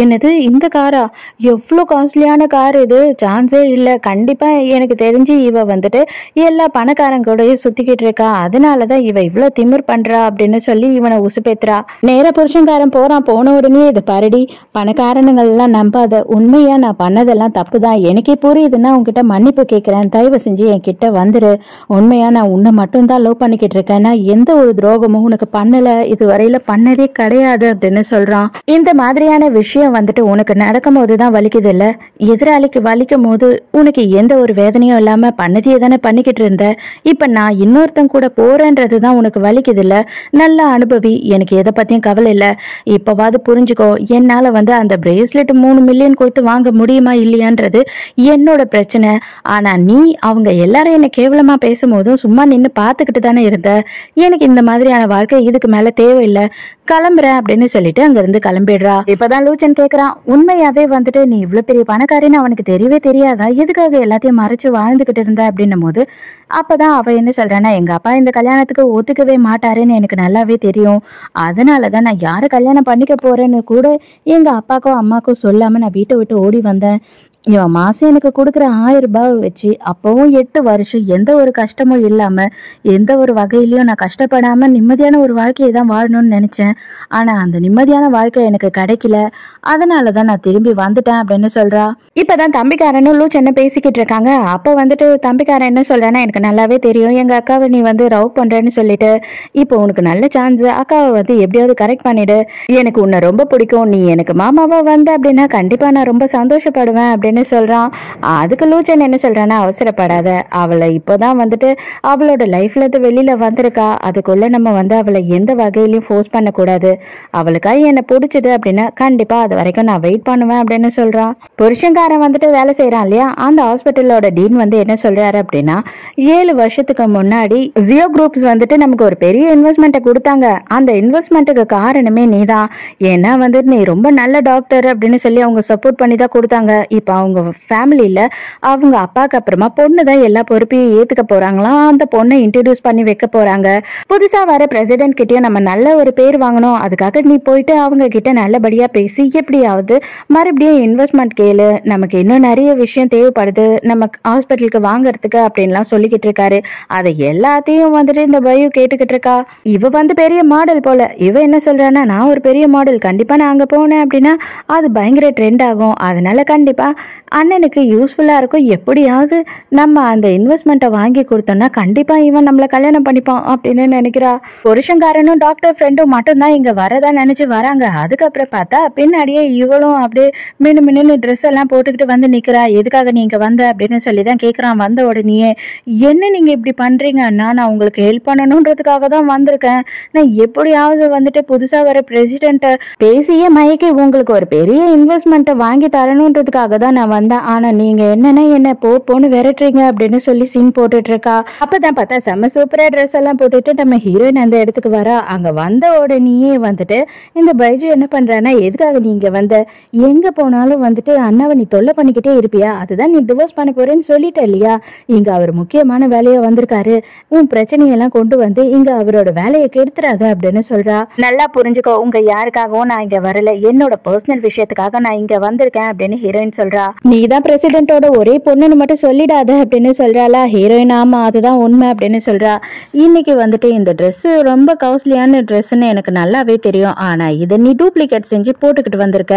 என்னது இந்த காரா, எவ்வளோ காஸ்ட்லியான கார் இது, சான்ஸே இல்லை, கண்டிப்பா எனக்கு தெரிஞ்சு இவ வந்துட்டு எல்லா பணக்காரங்க கூடயும் சுத்திக்கிட்டு இருக்கா, அதனாலதான் இவ இவ்வளோ திமிர் பண்றா அப்படின்னு சொல்லி இவனை உசுப்பேத்துறா. நேர புருஷன்காரன் போறான். போன உடனே இது பரடி பணக்காரனுங்கள் எல்லாம் நம்பாத, உண்மையா நான் பண்ணதெல்லாம் தப்பு தான், எனக்கே புரியுதுன்னா உன்கிட்ட மன்னிப்பு கேட்கிறேன், தயவு செஞ்சு என் கிட்ட வந்துரு, உண்மையா நான் உன்னை மட்டும்தான் லவ் பண்ணிக்கிட்டு இருக்கேன், சொல்லிட்டேன்னா எந்த ஒரு துரோகமும் உனக்கு பண்ணல, இது வரையில பண்ணதே கிடையாது அப்படின்னு சொல்றான். இந்த மாதிரியான விஷயம் வந்துட்டு உனக்கு நடக்கும் போதுதான் வலிக்குது இல்ல, எதிராளிக்கு வலிக்கும் போது உனக்கு எந்த ஒரு வேதனையும் இல்லாம பண்ணதையே தானே பண்ணிக்கிட்டு இருந்த. இப்ப நான் இன்னொருத்தன் கூட போறேன்றதுதான் உனக்கு வலிக்குது இல்ல, நல்லா அனுபவி, எனக்கு எதை பத்தியும் கவலை இல்ல. இப்பவாது புரிஞ்சுக்கோ, என்னால வந்து அந்த பிரேஸ்லெட் 3 மில்லியன் கொடுத்து வாங்க முடியுமா இல்லையான்றது என்னோட பிரச்சனை. ஆனா நீ அவங்க எல்லாரும் என்ன கேவலமா பேசும்போதும் சும்மா நின்னு பாத்துக்கிட்டு தானே இருந்த. எனக்கு இந்த மாதிரியான வாழ்க்கை இதுக்கு மேல தேவையில்லை, கிளம்புறேன் அப்படின்னு சொல்லிட்டு அங்க இருந்து கிளம்பிடுறா. இப்பதான் லூச்சன் கேக்குறான், உண்மையாவே வந்துட்டு நீ இவ்வளவு பெரிய பணக்காரின்னு அவனுக்கு தெரியவே தெரியாதா, எதுக்காக எல்லாத்தையும் மறைச்சு வாழ்ந்துகிட்டு இருந்த அப்படின்னும் போது அப்பதான் அவ என்ன சொல்றான்னா, எங்க அப்பா இந்த கல்யாணத்துக்கு ஒத்துக்கவே மாட்டாருன்னு எனக்கு நல்லாவே தெரியும், அதனாலதான் நான் யாரை கல்யாணம் பண்ணிக்க போறேன்னு கூட எங்க அப்பாக்கோ அம்மாக்கோ சொல்லாம நான் வீட்டை விட்டு ஓடி வந்தேன். இவன் மாசம் எனக்கு கொடுக்குற 1000 ரூபாவை வச்சு அப்பவும் 8 வருஷம் எந்த ஒரு கஷ்டமும் இல்லாம எந்த ஒரு வகையிலயும் நான் கஷ்டப்படாம நிம்மதியான ஒரு வாழ்க்கையை தான் வாழணும்னு நினைச்சேன். ஆனா அந்த நிம்மதியான வாழ்க்கை எனக்கு கிடைக்கல, அதனாலதான் நான் திரும்பி வந்துட்டேன் அப்படின்னு சொல்றா. இப்பதான் தம்பிக்காரனும் லூச்சன்னு பேசிக்கிட்டு இருக்காங்க. அப்ப வந்துட்டு தம்பிக்காரன் என்ன சொல்றான்னா, எனக்கு நல்லாவே தெரியும் எங்க அக்காவை நீ வந்து ரவ் பண்றேன்னு சொல்லிட்டு, இப்போ உனக்கு நல்ல சான்ஸ், அக்காவை வந்து எப்படியாவது கரெக்ட் பண்ணிடு, எனக்கு உன்னை ரொம்ப பிடிக்கும், நீ எனக்கு மாமாவா வந்த அப்படின்னா கண்டிப்பா நான் ரொம்ப சந்தோஷப்படுவேன் அப்படின்னு சொல்றான். அதுக்கு லூச்சன் என்ன சொல்றான்னா, அவசரப்படாத, அவளை இப்போதான் வந்துட்டு அவளோட லைஃப்ல இருந்து வெளியில வந்திருக்கா, அதுக்குள்ள நம்ம வந்து அவளை எந்த வகையிலயும் ஃபோர்ஸ் பண்ணக்கூடாது, அவளுக்காக என்ன பிடிச்சது அப்படின்னா கண்டிப்பா அது வரைக்கும் நான் வெயிட் பண்ணுவேன் அப்படின்னு சொல்றான். புருஷன்காரன் வந்துட்டு வேலை செய்யறான் இல்லையா, அந்த ஹாஸ்பிட்டலோட டீன் வந்து என்ன சொல்றாரு அப்படின்னா, 7 வருஷத்துக்கு முன்னாடி ஜியோ குரூப்ஸ் வந்துட்டு நமக்கு ஒரு பெரிய இன்வெஸ்ட்மெண்ட்டை கொடுத்தாங்க, அந்த இன்வெஸ்ட்மெண்ட்டுக்கு காரணமே நீதான், ஏன்னா வந்துட்டு நீ ரொம்ப நல்ல டாக்டர் அப்படின்னு சொல்லி அவங்க சப்போர்ட் பண்ணி தான் கொடுத்தாங்க. இப்ப அவங்க ஃபேமிலியில அவங்க அப்பாவுக்கு அப்புறமா பொண்ணு தான் எல்லா பொறுப்பையும் ஏத்துக்க போறாங்களாம், அந்த பொண்ணை இன்ட்ரடியூஸ் பண்ணி வைக்க போறாங்க, புதுசா வர பிரசிடென்ட் கிட்டயும் நம்ம நல்ல ஒரு பேர் வாங்கணும், அதுக்காக நீ போயிட்டு அவங்க கிட்ட நல்லபடியா பேசி எப்படியாவது மறுபடியும் இன்வெஸ்ட்மெண்ட் கேளு, நமக்கு இன்னும் நிறைய விஷயம் தேவைப்படுது நம்ம ஹாஸ்பிட்டலுக்கு வாங்கறதுக்கு அப்படின்லாம் சொல்லிக்கிட்டு இருக்காரு. அதை எல்லாத்தையும் வந்துட்டு இந்த பயு கேட்டுக்கிட்டு இருக்கா. இவ வந்து பெரிய மாடல் போல, இவ என்ன சொல்றான்னா, நான் ஒரு பெரிய மாடல், கண்டிப்பா நான் அங்க போனேன் அப்படின்னா அது பயங்கர ட்ரெண்ட் ஆகும், அதனால கண்டிப்பா அண்ணனுக்கு யூஸ்ஃபுல்லா இருக்கும், எப்படியாவது நம்ம அந்த இன்வெஸ்ட்மெண்ட்டை வாங்கி கொடுத்தோம்னா கண்டிப்பா இவன் நம்மள கல்யாணம் பண்ணிப்பான் அப்படின்னு நினைக்கிறா. புருஷன்காரனும் டாக்டர் ஃப்ரெண்டும் மட்டும்தான் இங்க வரதா நினைச்சு வராங்க. அதுக்கப்புறம் பார்த்தா பின்னாடியே இவளும் அப்படியே மின்னு மின்னு ட்ரெஸ் எல்லாம் போட்டுக்கிட்டு வந்து நிக்கிறா. எதுக்காக நீங்க வந்த அப்படின்னு சொல்லி தான் கேட்கறான். வந்த உடனேயே, என்ன நீங்க இப்படி பண்றீங்க அண்ணா, நான் உங்களுக்கு ஹெல்ப் பண்ணணுன்றதுக்காக தான் வந்திருக்கேன், நான் எப்படியாவது வந்துட்டு புதுசா வர பிரசிடென்ட்டை பேசியே மயக்கி உங்களுக்கு ஒரு பெரிய இன்வெஸ்ட்மெண்ட்டை வாங்கி தரணுன்றதுக்காக தான் நான் வந்தேன், ஆனா நீங்க என்னன்னா என்ன போன்னு விரட்டுறீங்க அப்படின்னு சொல்லி சீன் போட்டுட்டு இருக்கா. அப்பதான் பார்த்தா செம்ம சூப்பரா ட்ரெஸ் எல்லாம் போட்டுட்டு நம்ம ஹீரோயின் அந்த இடத்துக்கு வரா. அங்க வந்த உடனேயே வந்துட்டு இந்த பைஜு என்ன பண்றான்னா, எதுக்காக நீங்க வந்த, எங்க போனாலும் வந்துட்டு அண்ணாவை நீ தொல்லை பண்ணிக்கிட்டே இருப்பியா, அதுதான் நீ டிவோர்ஸ் பண்ண போறேன்னு சொல்லிட்ட இல்லையா, இங்க அவர் முக்கியமான வேலையா வந்திருக்காரு, உன் பிரச்சனையெல்லாம் கொண்டு வந்து இங்க அவரோட வேலையை கெடுத்துறாத அப்படின்னு சொல்றா. நல்லா புரிஞ்சுக்கோ, உங்க யாருக்காகவும் நான் இங்க வரல, என்னோட பர்சனல் விஷயத்துக்காக நான் இங்க வந்திருக்கேன் அப்படின்னு ஹீரோயின் சொல்றா. நீதான் பிரசிடென்ட்டோட ஒரே பொண்ணுன்னு மட்டும் சொல்லிடாத அப்படின்னு சொல்றாளா ஹீரோயின். ஆமா அதுதான் உண்மை அப்படின்னு சொல்றா. இன்னைக்கு வந்துட்டு இந்த ட்ரெஸ் ரொம்ப காஸ்ட்லியான ட்ரெஸ்ன்னு எனக்கு நல்லாவே தெரியும், ஆனா இதை நீ டூப்ளிகேட் செஞ்சு போட்டுக்கிட்டு வந்திருக்க,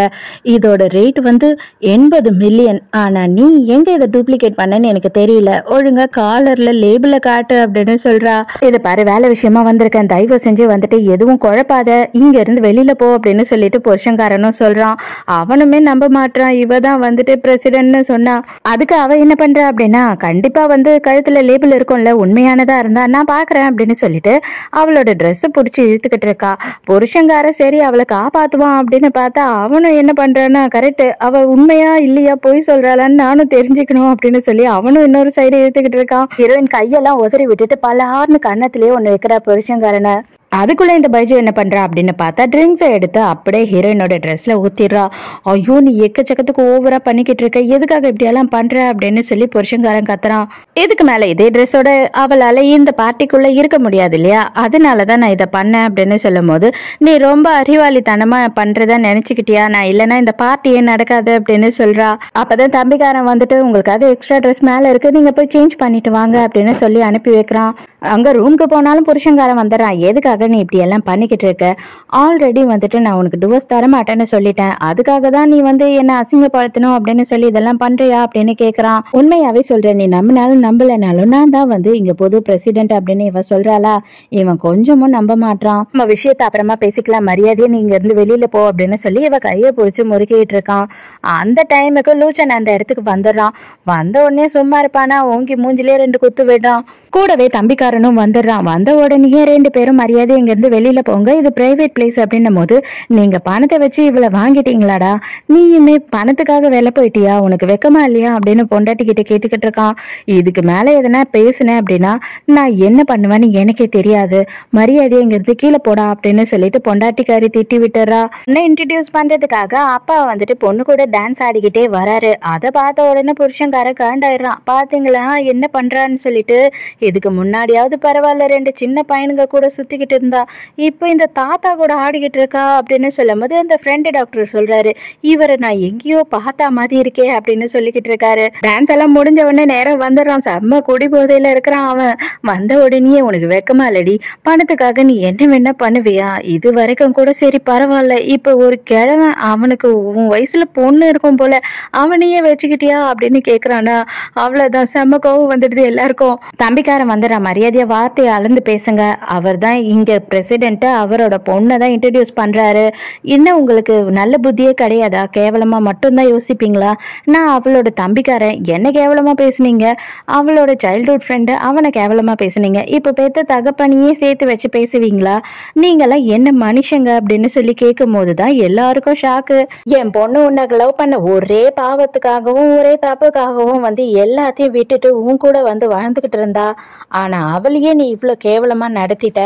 இதோட ரேட் வந்து 80 மில்லியன், ஆனா நீ எங்க இதை டூப்ளிகேட் பண்ணன்னு எனக்கு தெரியல, ஒழுங்கா காலர்ல லேபிள காட்டு அப்படின்னு சொல்றா. இது பாரு, வேலை விஷயமா வந்திருக்கேன், தயவு செஞ்சு வந்துட்டு எதுவும் குழப்பாத, இங்க இருந்து வெளியில போ அப்படின்னு சொல்லிட்டு புருஷன்காரனும் சொல்றான். அவனுமே நம்ப மாட்டான், இவதான் வந்துட்டு பிரசிடென்ட்னு சொன்னா. அதுக்கு அவ என்ன பண்றா அப்படின்னா, கண்டிப்பா வந்து கழுத்துல லேபிள் இருக்கும்ல, உண்மையானதா இருந்தா நான் பாக்குறேன் அப்படின்னு சொல்லிட்டு அவளோட ட்ரெஸ் பிடிச்சி இழுத்துக்கிட்டு இருக்கா. புருஷங்கார சரி அவளை காப்பாத்துவான் அப்படின்னு பார்த்தா அவனும் என்ன பண்றான்னா, கரெக்ட், அவ உண்மையா இல்லையா பொய் சொல்றாளான்னு நானும் தெரிஞ்சுக்கணும் அப்படின்னு சொல்லி அவனும் இன்னொரு சைடு இழுத்துக்கிட்டு இருக்கான். ஹீரோயின் கையெல்லாம் உதறி விட்டுட்டு பல்லார்னு கன்னத்திலேயே ஒண்ணு வைக்கிறா புருஷங்காரனை. அதுக்குள்ள இந்த பைஜு என்ன பண்றா அப்படின்னு பார்த்தா ட்ரிங்க்ஸை எடுத்து அப்படியே ஹீரோயினோட ட்ரெஸ்ல ஊத்திடுறா. ஐயோ நீ எக்கச்சக்கத்துக்கு ஓவரா பண்ணிக்கிட்டு இருக்க, எதுக்காக இப்படியெல்லாம் பண்ற அப்படின்னு சொல்லி புருஷன்காரன் கத்துறான். இதுக்கு மேல இதே ட்ரெஸ்ஸோட அவளால இந்த பார்ட்டிக்குள்ள இருக்க முடியாது இல்லையா, அதனாலதான் நான் இதை பண்ணேன் அப்படின்னு சொல்லும் போது, நீ ரொம்ப அறிவாளித்தனமா பண்றதா நினைச்சுக்கிட்டியா, நான் இல்லைன்னா இந்த பார்ட்டியே நடக்காது அப்படின்னு சொல்றா. அப்பதான் தம்பிக்காரன் வந்துட்டு, உங்களுக்காக எக்ஸ்ட்ரா ட்ரெஸ் மேல இருக்கு, நீங்க போய் சேஞ்ச் பண்ணிட்டு வாங்க அப்படின்னு சொல்லி அனுப்பி வைக்கிறான். அங்க ரூமுக்கு போனாலும் புருஷன்காரன் வந்துடுறான். எதுக்காக எதுக்காக நீ இப்படி எல்லாம் பண்ணிக்கிட்டு இருக்க? ஆல்ரெடி வந்துட்டு நான் உனக்கு டிவோர்ஸ் தர மாட்டேன்னு சொல்லிட்டேன், அதுக்காக தான் நீ வந்து என்ன அசிங்கப்படுத்தணும் அப்படின்னு சொல்லி இதெல்லாம் பண்றியா அப்படின்னு கேக்குறான். உண்மையாவே சொல்றேன், நீ நம்பினாலும் நம்பலனாலும் நான் தான் வந்து இங்க புது பிரசிடென்ட் அப்படின்னு இவன் சொல்றாளா? இவன் கொஞ்சமும் நம்ப மாட்டான். நம்ம விஷயத்த அப்புறமா பேசிக்கலாம், மரியாதையை நீ இங்க இருந்து வெளியில போ அப்படின்னு சொல்லி இவ கையை பிடிச்சி முறுக்கிட்டு இருக்கான். அந்த டைமுக்கு லூச்சன் அந்த இடத்துக்கு வந்துடுறான். வந்த உடனே சும்மா இருப்பானா, ஓங்கி மூஞ்சிலே 2 குத்து விடுறான். கூடவே தம்பிக்காரனும் வந்துடுறான். வந்த உடனே 2 பேரும் மரியாதை இங்க இருந்து வெளியில போங்க, இது பிரைவேட் பிளேஸ் அப்படின்னும் போது, நீங்க பணத்தை வச்சு இவளை வாங்கிட்டீங்களாடா, நீயுமே பணத்துக்காக வேலை போயிட்டியா, உனக்கு வெக்கமா இல்லையா அப்படின்னு பொண்டாட்டிக்கிட்ட கேட்டுக்கிட்டு இருக்கான். இதுக்கு மேல எதனா பேசுனேன் அப்படின்னா நான் என்ன பண்ணுவேன்னு எனக்கே தெரியாது, மரியாதையை இங்க இருந்து கீழே போடா அப்படின்னு சொல்லிட்டு பொண்டாட்டிக்காரி திட்டி விட்டுறா. இன்ட்ரடியூஸ் பண்றதுக்காக அப்பா வந்துட்டு பொண்ணு கூட டான்ஸ் ஆடிக்கிட்டே வராரு. அதை பார்த்த உடனே புருஷன்கார காண்டாயிடுறான். பாத்தீங்களா என்ன பண்றான்னு சொல்லிட்டு. இதுக்கு முன்னாடியாவது பரவாயில்ல, 2 சின்ன பையனுங்க கூட சுத்திக்கிட்டு இருந்தா, இப்போ இந்த தாத்தா கூட ஆடிக்கிட்டு இருக்கா அப்படின்னு சொல்லும் போது அந்த ஃப்ரெண்டு டாக்டர் சொல்றாரு, இவரை நான் எங்கேயோ பார்த்தா மாதிரி இருக்கே அப்படின்னு சொல்லிக்கிட்டு இருக்காரு. டான்ஸ் எல்லாம் முடிஞ்ச உடனே நேரம் வந்துடுறான். செம்ம குடி போதையில இருக்கிறான் அவன். வந்த உடனே உனக்கு வெக்கமா இல்லடி, பணத்துக்காக நீ என்ன வேணா பண்ணுவியா, இது வரைக்கும் கூட சரி பரவாயில்ல, இப்போ ஒரு கிழவன் அவனுக்கு உன் வயசுல பொண்ணு இருக்கும் போல அவனையே வச்சுக்கிட்டியா அப்படின்னு கேக்குறானா. அவ்வளவுதான், செம்ம கோவம் வந்துடுது எல்லாருக்கும். தம்பிக்காரன் வந்துடுற, மரியாதையா வார்த்தையை அளந்து பேசுங்க, அவர் தான் இங்க பிரசிடென்ட், அவரோட பொண்ணை தான் இன்ட்ரடியூஸ் பண்றாரு, இன்னும் உங்களுக்கு நல்ல புத்தியே கிடையாதா, கேவலமா மட்டும்தான் யோசிப்பீங்களா, நான் அவளோட தம்பிக்காரன், என்ன கேவலமா பேசுனீங்க, அவளோட சைல்ட்ஹுட் ஃப்ரெண்டு அவனை கேவலமா பேசுனீங்க, இப்போ பெத்த தகப்பனையே சேர்த்து வச்சு பேசுவீங்களா, நீங்களாம் என்ன மனுஷங்க அப்படின்னு சொல்லி கேட்கும் போதுதான் எல்லாருக்கும் ஷாக்கு. என் பொண்ணு உன்னை லவ் பண்ண ஒரே பாவத்துக்காகவும் ஒரே தப்புக்காகவும் வந்து எல்லாத்தையும் விட்டுட்டு உன் கூட வந்து வாழ்ந்துகிட்டு இருந்தா, ஆனா அவளையே நீ இவ்வளவு கேவலமா நடத்திட்ட,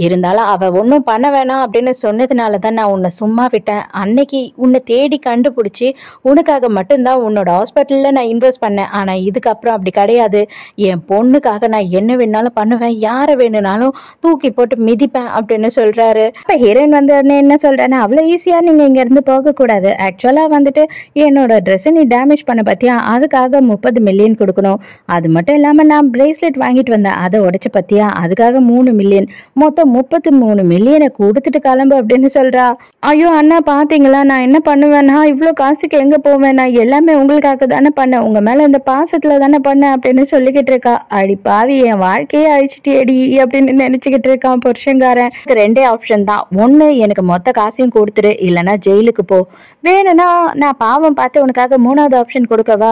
இருந்தாலும் அவ ஒன்னும் பண்ண வேணாம் அப்படின்னு சொன்னதுனாலதான் நான் உன்னை சும்மா விட்டேன், அன்னைக்கு உன்னை தேடி கண்டுபிடிச்சி உனக்காக மட்டும்தான் உன்னோட ஹாஸ்பிட்டல்ல நான் இன்வெஸ்ட் பண்ணேன், ஆனா இதுக்கப்புறம் அப்படி கிடையாது, என் பொண்ணுக்காக நான் என்ன வேணாலும் பண்ணுவேன், யாரை வேணும்னாலும் தூக்கி போட்டு மிதிப்பேன் அப்படின்னு சொல்றாரு. இப்ப ஹீரோயின் வந்து என்ன சொல்றேன்னா, அவ்வளவு ஈஸியா நீங்க இங்க இருந்து போக கூடாது, ஆக்சுவலா வந்துட்டு என்னோட ட்ரெஸ் நீ டேமேஜ் பண்ண பத்தியா, அதுக்காக 30 மில்லியன் கொடுக்கணும், அது மட்டும் இல்லாம நான் பிரேஸ்லெட் வாங்கிட்டு வந்தேன் அதை உடைச்ச பத்தியா, அதுக்காக 3 மில்லியன், மொத்தம் 33 மில்லியனை கொடுத்துட்டு கிளம்பு அப்படின்னு சொல்றா. ஐயோ அண்ணா பாத்தீங்களா, நான் என்ன பண்ணுவேன்னா இவ்வளவு காசுக்கு எங்க போவேன், நான் எல்லாமே உங்களுக்காக தானே பண்ணேன், உங்க மேல இந்த பாசத்துல தானே பண்ணேன் அப்படின்னு சொல்லிக்கிட்டு இருக்கா. அடி பாவி, என் வாழ்க்கையே அழிச்சிட்டேடி அப்படின்னு நினைச்சுக்கிட்டு இருக்கான் புருஷங்காரன். 2 ஆப்ஷன் தான், ஒண்ணு எனக்கு மொத்த காசையும் கொடுத்துரு, இல்லைன்னா ஜெயிலுக்கு போ, வேணும்னா நான் பாவம் பார்த்து உனக்காக 3வது ஆப்ஷன் கொடுக்கவா,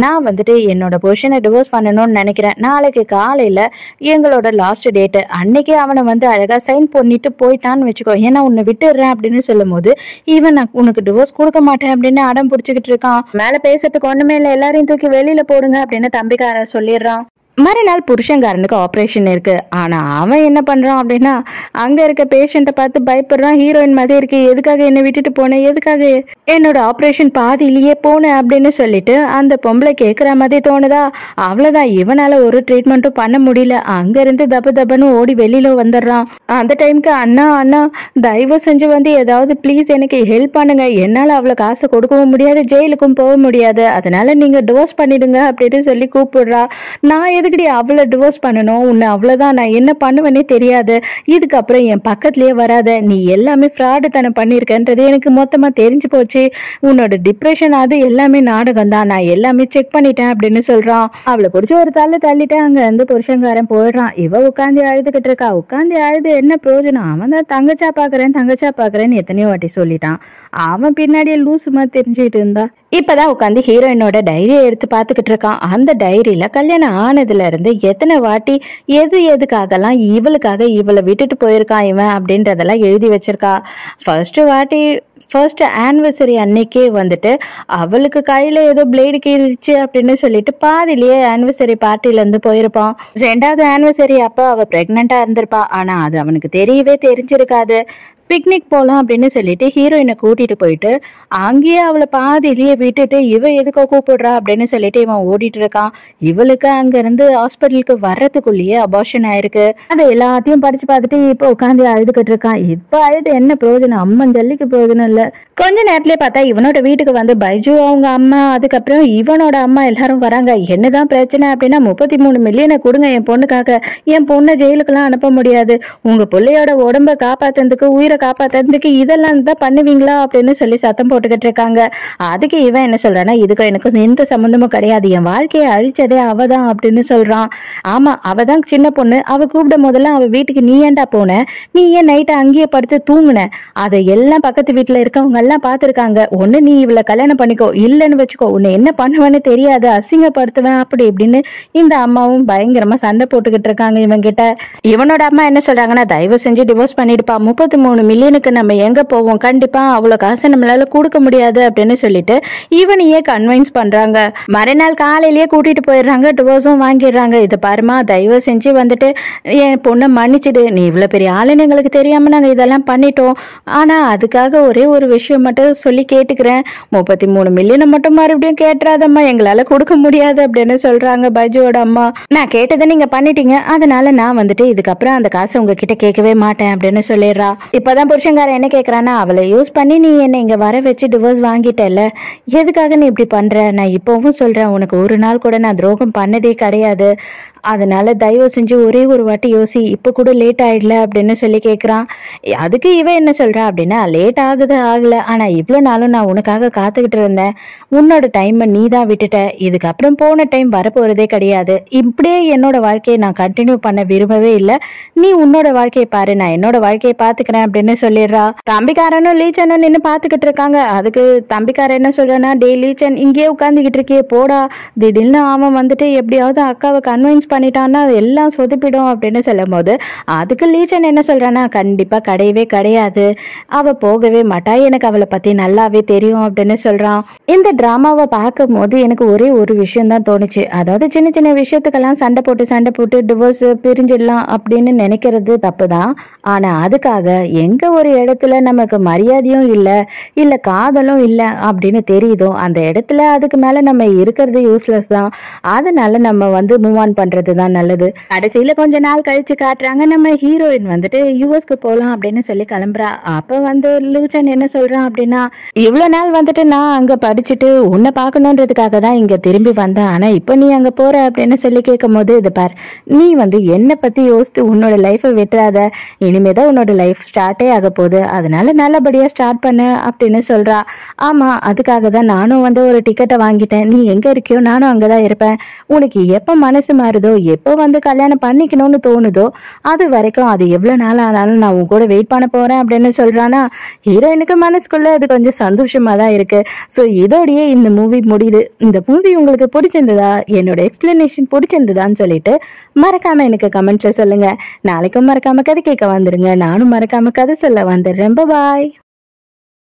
நான் வந்துட்டு என்னோட புருஷனை டிவோர்ஸ் பண்ணணும்னு நினைக்கிறேன், நாளைக்கு காலையில எங்களோட லாஸ்ட் டேட்டு, அன்னைக்கு அவனை வந்து அழகா சைன் பண்ணிட்டு போயிட்டான்னு வச்சுக்கோ, ஏன்னா உன்னை விட்டுடுறேன் அப்படின்னு சொல்லும் போது இவன் நான் உனக்கு டிவோர்ஸ் கொடுக்க மாட்டேன் அப்படின்னு அடம் பிடிச்சிக்கிட்டு இருக்கான். மேல பேசுறதுக்கு ஒண்ணுமே இல்லை, எல்லாரையும் தூக்கி வெளியில போடுங்க அப்படின்னு தம்பிக்காரன் சொல்லிடுறான். மறுநாள் புருஷன்காரனுக்கு ஆப்ரேஷன் இருக்கு. ஆனா அவன் என்ன பண்றான் அப்படின்னா, அங்க இருக்க பேஷண்ட்டை பார்த்து பயப்படுறான். ஹீரோயின் மாதிரி இருக்கு, எதுக்காக என்னை விட்டுட்டு போனேன், எதுக்காக என்னோட ஆப்ரேஷன் பாதியிலேயே போனேன் அப்படின்னு சொல்லிட்டு அந்த பொம்பளை கேட்குற மாதிரி தோணுதா. அவ்வளவுதான், இவனால ஒரு ட்ரீட்மெண்ட்டும் பண்ண முடியல. அங்க இருந்து தப்பு தப்புன்னு ஓடி வெளியில வந்துடுறான். அந்த டைமுக்கு அண்ணா அண்ணா தயவு செஞ்சு வந்து ஏதாவது ப்ளீஸ் எனக்கு ஹெல்ப் பண்ணுங்க, என்னால அவ்வளவு காசு கொடுக்கவும் முடியாது, ஜெயிலுக்கும் போக முடியாது, அதனால நீங்க டிவோர்ஸ் பண்ணிடுங்க அப்படின்னு சொல்லி கூப்பிடுறா. நான் எதுக்கடி அவளை டிவோர்ஸ் பண்ணணும், உன்னை அவ்வளவுதான், நான் என்ன பண்ணுவேனே தெரியாது, இதுக்கப்புறம் என் பக்கத்துலயே வராத, நீ எல்லாமே ஃப்ராடு தனம் பண்ணிருக்கன்றது எனக்கு மொத்தமா தெரிஞ்சு போச்சு, உன்னோட டிப்ரெஷன் அது எல்லாமே நாடகம் தான், நான் எல்லாமே செக் பண்ணிட்டேன் அப்படின்னு சொல்றான். அவளை பிடிச்சி ஒரு தள்ளிட்டு அங்க இருந்து புருஷங்காரன் போயிடுறான். இவ உட்காந்து அழுதுகிட்டு இருக்கா. உட்காந்து அழுது என்ன பிரயோஜனம், அவன் தான் தங்கச்சா பாக்குறேன்னு எத்தனையோ வாட்டி சொல்லிட்டான். அவன் பின்னாடியே லூசு மாதிரி தெரிஞ்சுக்கிட்டு இருந்தா. இப்பதான் உட்காந்து ஹீரோயினோட டைரியை எடுத்து பார்த்துக்கிட்டு இருக்கான். அந்த டைரியில கல்யாணம் ஆனதுல இருந்து எத்தனை வாட்டி எதுக்காகலாம் இவளுக்காக இவளை விட்டுட்டு போயிருக்கான் இவன் அப்படின்றதெல்லாம் எழுதி வச்சிருக்கா. ஃபர்ஸ்ட் ஆனிவர்சரி அன்னைக்கே வந்துட்டு அவளுக்கு கையில ஏதோ பிளேடு கீறிச்சு அப்படின்னு சொல்லிட்டு பாதிலேயே ஆனிவர்சரி பார்ட்டில இருந்து போயிருப்பான். 2வது ஆனிவர்சரி அப்ப அவ பிரெக்னண்டா இருந்திருப்பா. ஆனா அது அவனுக்கு தெரிஞ்சிருக்காது. பிக்னிக் போலாம் அப்படின்னு சொல்லிட்டு ஹீரோயினை கூட்டிட்டு போயிட்டு அங்கேயே அவளை பாதியிலேயே விட்டுட்டு இவ எதுக்கோ கூப்பிடுறா அப்படின்னு சொல்லிட்டு இவன் ஓடிட்டு இருக்கான். இவளுக்கு அங்க இருந்து ஹாஸ்பிட்டலுக்கு வர்றதுக்குள்ளேயே அபார்ஷன் ஆயிருக்கு. அதை எல்லாத்தையும் படிச்சு பார்த்துட்டு இப்ப உட்காந்து அழுதுகிட்டு இருக்கான். இப்ப அழுது என்ன பிரயோஜனம், அம்மன் ஜல்லிக்கு பிரயோஜனம் இல்ல. கொஞ்ச நேரத்திலே பார்த்தா இவனோட வீட்டுக்கு வந்து பைஜு அவங்க அம்மா அதுக்கப்புறம் இவனோட அம்மா எல்லாரும் வராங்க. என்னதான் பிரச்சனை அப்படின்னா 33 மில்லியனை கொடுங்க என் பொண்ணுக்காக, என் பொண்ணை ஜெயிலுக்கெல்லாம் அனுப்ப முடியாது, உங்க பிள்ளையோட உடம்ப காப்பாத்துறதுக்கு உயிரை காப்பாத்துறதுக்கு இதெல்லாம் தான் பண்ணுவீங்களா அப்படின்னு சொல்லி சத்தம் போட்டுக்கிட்டு இருக்காங்க. அதுக்கு இவன் என்ன சொல்றான்னா, இதுக்கு எனக்கு எந்த சம்பந்தமும் கிடையாது, என் வாழ்க்கையை அழிச்சதே அவதான் அப்படின்னு சொல்றான். ஆமா, அவதான் சின்ன பொண்ணு, அவ கூப்பிடும் போதெல்லாம் அவ வீட்டுக்கு நீ ஏன்டா போன, நீ ஏன் நைட்டு அங்கேயே படுத்து தூங்குன, அதை எல்லாம் பக்கத்து வீட்டுல இருக்கவங்க எல்லாம் பாத்துருக்காங்க. ஒண்ணு நீ இவளை கல்யாணம் பண்ணிக்கோ, இல்லைன்னு வச்சுக்கோ உன்னை என்ன பண்ணுவேன்னு தெரியாது, அசிங்கப்படுத்துவேன் அப்படி இப்படின்னு இந்த அம்மாவும் பயங்கரமா சண்டை போட்டுக்கிட்டு இருக்காங்க இவன் கிட்ட. இவனோட அம்மா என்ன சொல்றாங்கன்னா, தயவு செஞ்சு டிவோர்ஸ் பண்ணிடுப்பா, 33 மில்லியனுக்கு நம்ம எங்க போவோம், கண்டிப்பா அவ்வளவு காசு நம்மளால கொடுக்க முடியாது அப்படின்னு சொல்லிட்டு இவனையே கன்வின்ஸ் பண்றாங்க. மறுநாள் காலையிலேயே கூட்டிட்டு போயிடுறாங்க, டிவோர்ஸும் வாங்கிடுறாங்க. இது பாருமா, தயவு செஞ்சு வந்துட்டு என் பொண்ணை மன்னிச்சிடு, நீ இவ்வளவு பெரிய ஆளுன்னு எங்களுக்கு தெரியாம நாங்க இதெல்லாம் பண்ணிட்டோம், ஆனா அதுக்காக ஒரே ஒரு விஷயம் மட்டும் சொல்லி கேட்டுக்கிறேன், 33 மில்லியனை மட்டும் மறுபடியும் கேட்டுறாதம்மா, எங்களால கொடுக்க முடியாது அப்படின்னு சொல்றாங்க பைஜுவோட அம்மா. நான் கேட்டதை நீங்க பண்ணிட்டீங்க, அதனால நான் வந்துட்டு இதுக்கப்புறம் அந்த காசை உங்ககிட்ட கேட்கவே மாட்டேன் அப்படின்னு சொல்லிடுறா. இப்பதான் புருஷங்கார என்ன கேட்கறான்னா, அவளை யூஸ் பண்ணி நீ என்னை இங்க வர வச்சு டிவோர்ஸ் வாங்கிட்டல, எதுக்காக நீ இப்படி பண்ற, நான் இப்பவும் சொல்றேன் உனக்கு ஒரு நாள் கூட நான் துரோகம் பண்ணதே கிடையாது, அதனால தயவு செஞ்சு ஒரே ஒரு வாட்டி யோசி, இப்போ கூட லேட் ஆயிடல அப்படின்னு சொல்லி கேட்குறான். அதுக்கு இவன் என்ன சொல்றா அப்படின்னா, லேட் ஆகுது ஆகல, ஆனா இவ்வளோ நாளும் நான் உனக்காக காத்துக்கிட்டு இருந்தேன், உன்னோட டைமை நீ தான் விட்டுட்ட, இதுக்கப்புறம் போன டைம் வரப்போறதே கிடையாது, இப்படியே என்னோட வாழ்க்கையை நான் கண்டினியூ பண்ண விரும்பவே இல்லை, நீ உன்னோட வாழ்க்கையை பாரு, நான் என்னோட வாழ்க்கையை பார்த்துக்கிறேன் அப்படின்னு சொல்லிடுறா. தம்பிக்காரனும் லீச்சனும் நின்று பார்த்துக்கிட்டு இருக்காங்க. அதுக்கு தம்பிக்காரன் என்ன சொல்றான்னா, டே லீச்சன் இங்கேயே உட்காந்துக்கிட்டு இருக்கே போடா, திடீர்னு அவன் வந்துட்டு எப்படியாவது அக்காவை கன்வின்ஸ் பண்ணிட்டான்னா எல்லாம் சொதுப்பிடும் அப்படின்னு சொல்லும் போது அதுக்கு லீச்சன் என்ன சொல்றான்னா, கண்டிப்பா கிடையவே கிடையாது, அவ போகவே மாட்டா, எனக்கு அவளை பத்தி நல்லாவே தெரியும் அப்படின்னு சொல்றான். இந்த டிராமாவை பார்க்கும் போது எனக்கு ஒரே ஒரு விஷயம் தான் தோணுச்சு, அதாவது சின்ன சின்ன விஷயத்துக்கெல்லாம் சண்டை போட்டு டிவோர்ஸ் பிரிஞ்சிடலாம் அப்படின்னு நினைக்கிறது தப்பு தான், ஆனா அதுக்காக எங்க ஒரு இடத்துல நமக்கு மரியாதையும் இல்ல காதலும் இல்ல அப்படின்னு தெரியுதோ அந்த இடத்துல அதுக்கு மேல நம்ம இருக்கிறது யூஸ்லெஸ் தான், அதனால நம்ம வந்து மூவ் ஆன் பண்றது தான் நல்லது. கடைசியில கொஞ்ச நாள் கழிச்சு காட்டுறாங்க, நம்ம ஹீரோயின் வந்துட்டு யூஎஸ்க்கு போலாம் அப்படின்னு சொல்லி கிளம்புறா. அப்ப வந்து லூச்சன் என்ன சொல்றான் அப்படின்னா, இவ்வளவு நாள் வந்துட்டு நான் அங்க படிச்சுட்டு உன்னை பார்க்கணுன்றதுக்காக தான் இங்க திரும்பி வந்தேன், ஆனா இப்ப நீ அங்க போற அப்படின்னு சொல்லி கேட்கும் போது, இது பார், நீ வந்து என்னை பத்தி யோசித்து உன்னோட லைஃபை விட்டுறாத, இனிமேதான் உன்னோட லைஃப் ஸ்டார்ட்டே ஆக போகுது, அதனால நல்லபடியா ஸ்டார்ட் பண்ணு அப்படின்னு சொல்றா. ஆமா, அதுக்காக தான் நானும் வந்து ஒரு டிக்கெட்டை வாங்கிட்டேன், நீ எங்க இருக்கியோ நானும் அங்கதான் இருப்பேன், உனக்கு எப்ப மனசு மாறுதோ எப்போ வந்து கல்யாணம் பண்ணிக்கணும்னு தோணுதோ அது வரைக்கும், அது எவ்வளவு நாள் ஆனாலும் நான் உன் கூட வெயிட் பண்ண போறேன் அப்படின்னு சொல்றானா. ஹீரோயினுக்கு மனசுக்குள்ள அது கொஞ்சம் சந்தோஷமா தான் இருக்கு. ஸோ இதோடயே இந்த மூவி முடியுது. இந்த மூவி உங்களுக்கு பிடிச்சிருந்ததா, என்னோட எக்ஸ்பிளனேஷன் பிடிச்சிருந்ததான்னு சொல்லிட்டு மறக்காம எனக்கு கமெண்ட்ல சொல்லுங்க. நாளைக்கும் மறக்காம கதை கேட்க வந்துருங்க, நானும் மறக்காம கதை சொல்ல வந்துடுறேன். பாய்.